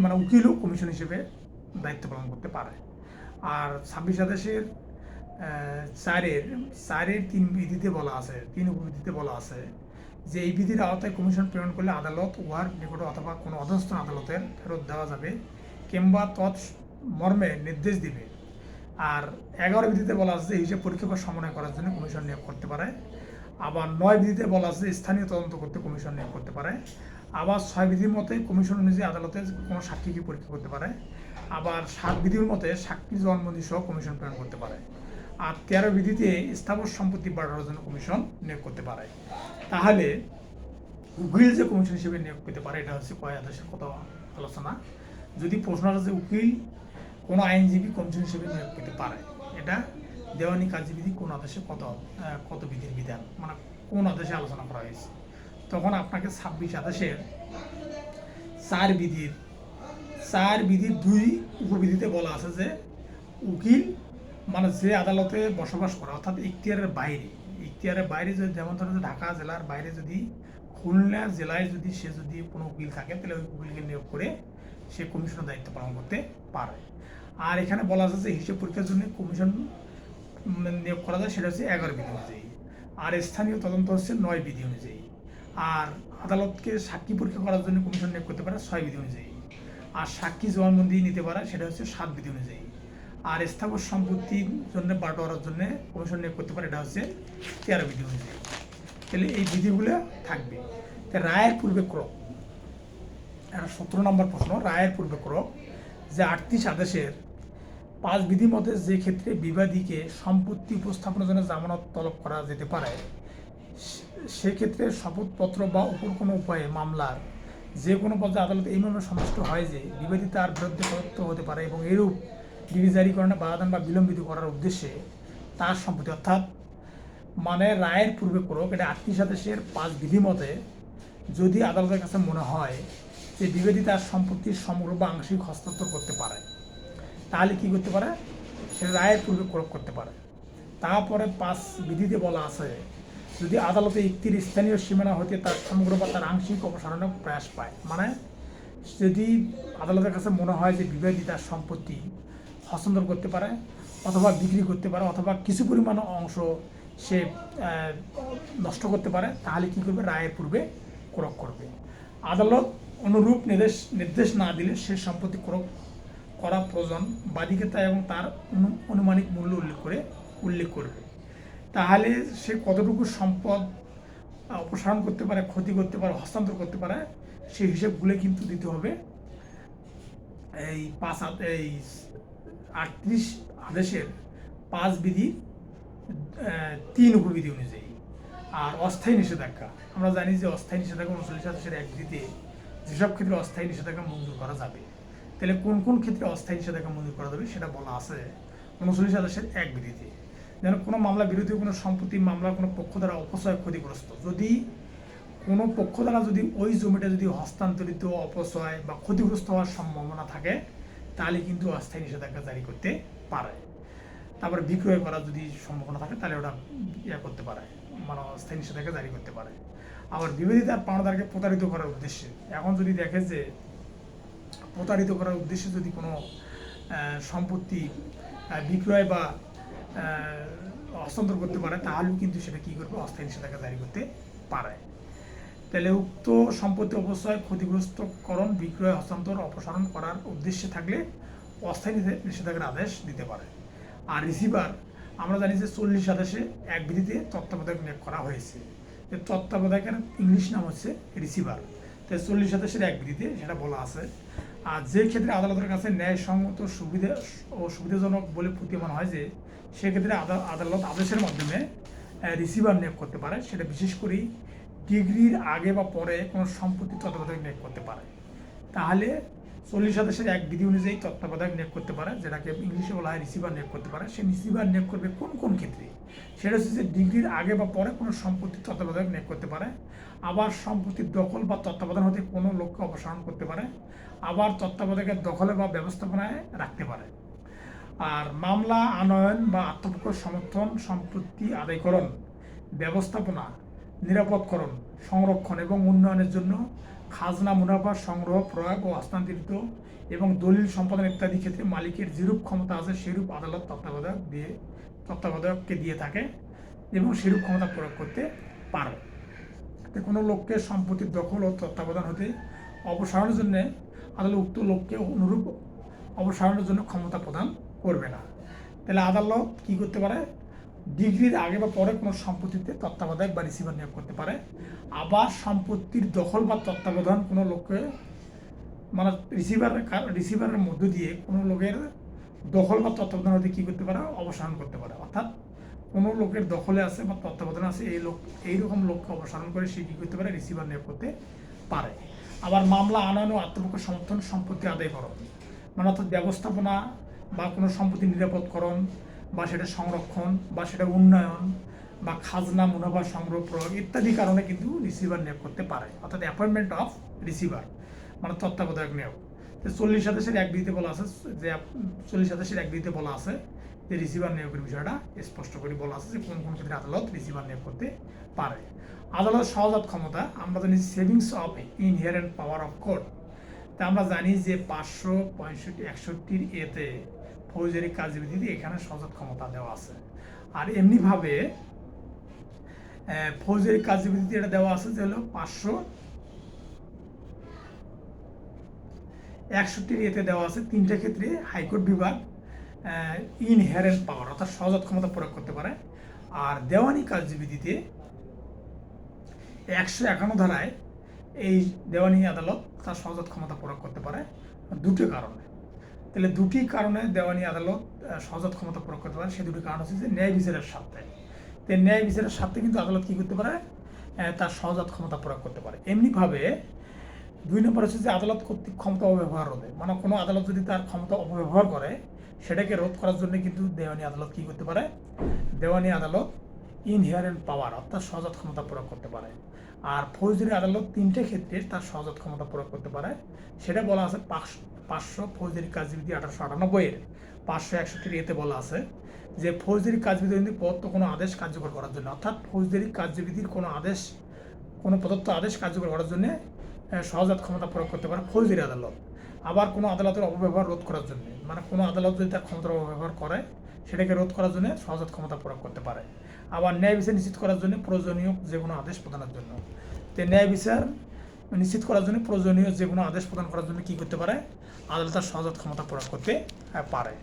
মানে উকিলও কমিশন হিসেবে দায়িত্ব পালন করতে পারে। আর 26 আদেশের 4-এর 3 বিধিতে বলা আছে, 3 উপবিধিতে বলা আছে যে এই বিধির আওতায় কমিশন প্রেরণ করলে আদালত উহার নিকট অথবা কোনো অধস্তন আদালতের ফেরত দেওয়া যাবে কিংবা তৎ মর্মে নির্দেশ দিবে আর 11 বিধিতে বলা আছে যে হিসাব পরীক্ষা বা সমন্বয় করার জন্য কমিশন নিয়োগ করতে পারে। আবার 9 বিধিতে বলা আছে যে স্থানীয় তদন্ত করতে কমিশন নিয়োগ করতে পারে। আবার 6 বিধির মতে কমিশন অনুযায়ী আদালতে কোনো সাক্ষীকে পরীক্ষা করতে পারে। আবার 7 বিধির মতে সাক্ষী জবানবন্দি সহ কমিশন প্রেরণ করতে পারে। আর 13 বিধিতে স্থাবর সম্পত্তি বাড়ানোর জন্য কমিশন নিয়োগ করতে পারে। তাহলে উকিল যে কমিশন হিসেবে নিয়োগ পেতে পারে, এটা হচ্ছে কয় আদেশের কত আলোচনা। যদি প্রশ্ন আছে যে উকিল কোনো আইনজীবী কমিশন হিসেবে নিয়োগ পেতে পারে, এটা দেওয়ানি কার্যবিধি কোন আদেশে কত বিধির বিধান, মানে কোন আদেশে আলোচনা করা হয়েছে, তখন আপনাকে 26 আদেশের 4 বিধির 2 উপবিধিতে বলা আছে যে উকিল মানে যে আদালতে বসবাস করা, অর্থাৎ ইখতিয়ারের বাইরে যদি, যেমন ধরো ঢাকা জেলার বাইরে যদি খুলনা জেলায় যদি সে যদি কোনো উকিল থাকে, তাহলে ওই উকিলকে নিয়োগ করে সে কমিশনের দায়িত্ব পালন করতে পারে। আর এখানে বলা আছে যে হিসাব পরীক্ষার জন্য কমিশন নিয়োগ করা যায়, সেটা হচ্ছে 11 বিধি অনুযায়ী। আর স্থানীয় তদন্ত হচ্ছে 9 বিধি অনুযায়ী। আর আদালতকে সাক্ষী পরীক্ষা করার জন্য কমিশন নিয়োগ করতে পারে 6 বিধি অনুযায়ী। আর সাক্ষী জবানবন্দি নিতে পারে, সেটা হচ্ছে 7 বিধি অনুযায়ী। আর স্থাবর সম্পত্তির জন্য বাটোয়ারার জন্য কমিশন নিয়োগ করতে পারে, এটা হচ্ছে 13 বিধি অনুযায়ী। তাহলে এই বিধিগুলো থাকবে। রায়ের পূর্বে ক্রম, 17 নম্বর প্রশ্ন, রায়ের পূর্বে ক্রম যে 38 আদেশের 5 বিধি মতে যে ক্ষেত্রে বিবাদীকে সম্পত্তি উপস্থাপনের জন্য জামানত তলব করা যেতে পারে, সেক্ষেত্রে শপথপত্র বা অপর কোনো উপায়ে মামলার যে কোনো পর্যায়ে আদালত এই মর্মে সন্তুষ্ট হয় যে বিবাদী তার বিরুদ্ধে প্রদত্ত হতে পারে এবং এরূপ ডিগ্রি জারিকরণে বাধাদান বা বিলম্বিত করার উদ্দেশ্যে তার সম্পত্তি, অর্থাৎ মানে রায়ের পূর্বে করুক, এটা 38 আদেশের 5 বিধি মতে যদি আদালতের কাছে মনে হয় যে বিবাদী তার সম্পত্তির সমগ্র বা আংশিক হস্তান্তর করতে পারে, তাহলে কি করতে পারে, সে রায়ের পূর্বে প্রয়োগ করতে পারে। তারপরে 5 বিধিতে বলা আছে যদি আদালতে ইক্তির স্থানীয় সীমানা হতে তার সমগ্র বা তার আংশিক অপসারণের প্রয়াস পায়, মানে যদি আদালতের কাছে মনে হয় যে বিবাদী তার সম্পত্তি হস্তান্তর করতে পারে অথবা বিক্রি করতে পারে অথবা কিছু পরিমাণ অংশ সে নষ্ট করতে পারে, তাহলে কি করবে, রায়ের পূর্বে ক্রয় করবে। আদালত অনুরূপ নির্দেশ না দিলে সে সম্পত্তি ক্রয় করা প্রয়োজন বাদীকে তা এবং তার আনুমানিক মূল্য উল্লেখ করবে। তাহলে সে কতটুকু সম্পদ অপসারণ করতে পারে, ক্ষতি করতে পারে, হস্তান্তর করতে পারে, সেই হিসেবগুলো কিন্তু দিতে হবে এই 38 আদেশের 5 বিধি 3 উপবিধি অনুযায়ী। আর অস্থায়ী নিষেধাজ্ঞা, আমরা জানি যে অস্থায়ী নিষেধাজ্ঞা 39 আদেশের 1 বিধিতে যেসব ক্ষেত্রে অস্থায়ী নিষেধাজ্ঞা মঞ্জুর করা যাবে, তাহলে কোন কোন ক্ষেত্রে অস্থায়ী নিষেধাজ্ঞা মঞ্জুর করা যাবে সেটা বলা আছে 39 আদেশের 1 বিধিতে। যেন কোনো মামলা বিরোধী কোনো সম্পত্তি মামলার কোনো পক্ষ দ্বারা অপচয় ক্ষতিগ্রস্ত, যদি কোনো পক্ষ দ্বারা যদি ওই জমিটা যদি হস্তান্তরিত, অপচয় বা ক্ষতিগ্রস্ত হওয়ার সম্ভাবনা থাকে, তাহলে কিন্তু অস্থায়ী নিষেধাজ্ঞা জারি করতে পারে। তারপরে বিক্রয় করার যদি সম্ভাবনা থাকে, তাহলে ওটা করতে পারে, মানে অস্থায়ী নিষেধাজ্ঞা জারি করতে পারে। আবার বিবাদী তার পাওনাদারকে প্রতারিত করার উদ্দেশ্যে, এখন যদি দেখে যে প্রতারিত করার উদ্দেশ্যে যদি কোনো সম্পত্তি বিক্রয় বা হস্তান্তর করতে পারে, তাহলেও কিন্তু সেটা কী করবে, অস্থায়ী নিষেধাজ্ঞা জারি করতে পারে। তাহলে উক্ত সম্পত্তি অপচয়, ক্ষতিগ্রস্তকরণ, বিক্রয়, হস্তান্তর, অপসারণ করার উদ্দেশ্যে থাকলে অস্থায়ী নিষেধাজ্ঞার আদেশ দিতে পারে। আর রিসিভার, আমরা জানি যে 40 আদেশে 1 বিধিতে তত্ত্বাবধায়ক নিয়োগ করা হয়েছে, তত্ত্বাবধায়কের ইংলিশ নাম হচ্ছে রিসিভার। তাই 40 আদেশের 1 বিধিতে সেটা বলা আছে। আর যে ক্ষেত্রে আদালতের কাছে ন্যায়সঙ্গত সুবিধাজনক বলে প্রতীয়মান হয় যে সেক্ষেত্রে আদালত আদেশের মাধ্যমে রিসিভার নিয়োগ করতে পারে, সেটা বিশেষ করে ডিগ্রির আগে বা পরে কোনো সম্পত্তি তত্ত্বাবধায়ক নিয়োগ করতে পারে। তাহলে 40 আদেশের 1 বিধি অনুযায়ী তত্ত্বাবধায়ক নিয়োগ করতে পারে, যেটাকে ইংলিশে বলা হয় রিসিভার নিয়োগ করতে পারে। সে রিসিভার নিয়োগ করবে কোন কোন ক্ষেত্রে, সেটা হচ্ছে যে ডিগ্রির আগে বা পরে কোনো সম্পত্তির তত্ত্বাবধায়ক নিয়োগ করতে পারে, আবার সম্পত্তির দখল বা তত্ত্বাবধান হতে কোনো লোককে অপসারণ করতে পারে, আবার তত্ত্বাবধায়কের দখলে বা ব্যবস্থাপনায় রাখতে পারে। আর মামলা আনয়ন বা আত্মপক্ষ সমর্থন, সম্পত্তি আদায়করণ, ব্যবস্থাপনা, নিরাপদকরণ, সংরক্ষণ এবং উন্নয়নের জন্য খাজনা, মুনাফা সংগ্রহ, প্রয়োগ ও হস্তান্তরিত এবং দলিল সম্পাদন ইত্যাদি ক্ষেত্রে মালিকের যেরূপ ক্ষমতা আছে সেরূপ আদালত তত্ত্বাবধায়ককে দিয়ে থাকে এবং সেরূপ ক্ষমতা প্রয়োগ করতে পারে। কোনো লোককে সম্পত্তির দখল ও তত্ত্বাবধান হতে অপসারণের জন্য আদালত উক্ত লোককে অনুরূপ অপসারণের জন্য ক্ষমতা প্রদান করবে না। তাহলে আদালত কী করতে পারে, ডিগ্রির আগে বা পরে কোনো সম্পত্তিতে তত্ত্বাবধায়ক বা রিসিভার নিয়োগ করতে পারে। আবার সম্পত্তির দখল বা তত্ত্বাবধান কোনো লোককে, মানে রিসিভারের মধ্য দিয়ে কোনো লোকের দখল বা তত্ত্বাবধান হতে কী করতে পারে, অবসান করতে পারে। অর্থাৎ কোনো লোকের দখলে আছে বা তত্ত্বাবধান আছে, এইরকম লোককে অপসারণ করে সে কী করতে পারে, রিসিভার নিয়োগ করতে পারে। আবার মামলা আনয়ন ও আত্মপক্ষ সমর্থন, সম্পত্তি আদায়করণ, মানে অর্থাৎ ব্যবস্থাপনা বা কোনো সম্পত্তি নিরাপদকরণ বা সেটা সংরক্ষণ বা সেটা উন্নয়ন বা খাজনা মুনাফা সংগ্রহ প্রয়োগ ইত্যাদি কারণে কিন্তু রিসিভার নিয়োগ করতে পারে। অর্থাৎ অ্যাপয়েন্টমেন্ট অফ রিসিভার মানে তত্ত্বাবধায়ক নিয়োগ। 40 এক বিধিতে বলা আছে যে 40 এক বিধিতে বলা আছে যে রিসিভার নিয়োগের বিষয়টা স্পষ্ট করে বলা আছে যে কোন কোন ক্ষেত্রে আদালত রিসিভার নিয়োগ করতে পারে। আদালত সহজাত ক্ষমতা, আমরা জানি savings of inherent power of court. তা আমরা জানি যে 565-61 এতে ফৌজদারি কার্যবিধিতে এখানে সহজাত ক্ষমতা দেওয়া আছে। আর এমনিভাবে ফৌজদারি কার্যবিধিতে এটা দেওয়া আছে যে হলো 561 এতে দেওয়া আছে 3টে ক্ষেত্রে হাইকোর্ট বিভাগ ইনহেরেন্ট পাওয়ার অর্থাৎ সহজাত ক্ষমতা প্রয়োগ করতে পারে। আর দেওয়ানি কার্যবিধিতে 151 ধারায় এই দেওয়ানি আদালত তার সহজাত ক্ষমতা প্রয়োগ করতে পারে দুটি কারণে। তাহলে দুটি কারণে দেওয়ানি আদালত সহজাত ক্ষমতা প্রয়োগ করতে পারে। সেই দুটি কারণ হচ্ছে যে ন্যায় বিচারের স্বার্থে। তো ন্যায় বিচারের স্বার্থে কিন্তু আদালত কী করতে পারে, তার সহজাত ক্ষমতা প্রয়োগ করতে পারে। এমনিভাবে 2 নম্বর হচ্ছে যে আদালত কর্তৃক ক্ষমতা অপব্যবহার রোধে, মানে কোনো আদালত যদি তার ক্ষমতা অপব্যবহার করে সেটাকে রোধ করার জন্য কিন্তু দেওয়ানি আদালত কী করতে পারে, দেওয়ানি আদালত ইনহেরেন্ট পাওয়ার অর্থাৎ সহজাত ক্ষমতা প্রয়োগ করতে পারে। আর ফৌজদারি আদালত 3টে ক্ষেত্রে তার সহজাত ক্ষমতা প্রয়োগ করতে পারে। সেটা বলা আছে 500 ফৌজদারি কার্যবিধি 1898 561 এতে বলা আছে যে ফৌজদারি কার্যবিধি প্রদত্ত কোনো আদেশ কার্যকর করার জন্য, অর্থাৎ ফৌজদারি কার্যবিধির কোনো আদেশ, কোনো প্রদত্ত আদেশ কার্যকর করার জন্য সহজাত ক্ষমতা প্রয়োগ করতে পারে ফৌজদারি আদালত। আবার কোনো আদালতের অপব্যবহার রোধ করার জন্য, মানে কোনো আদালত যদি তার ক্ষমতার অপব্যবহার করে সেটাকে রোধ করার জন্য সহজাত ক্ষমতা প্রয়োগ করতে পারে। আবার ন্যায় বিচার নিশ্চিত করার জন্য প্রয়োজনীয় যে কোনো আদেশ প্রদানের জন্য, তো ন্যায় বিচার নিশ্চিত করার জন্য প্রয়োজনীয় যে কোনো আদেশ প্রদান করার জন্য কী করতে পারে, আদালত তার সহজাত ক্ষমতা প্রয়োগ করতে পারে।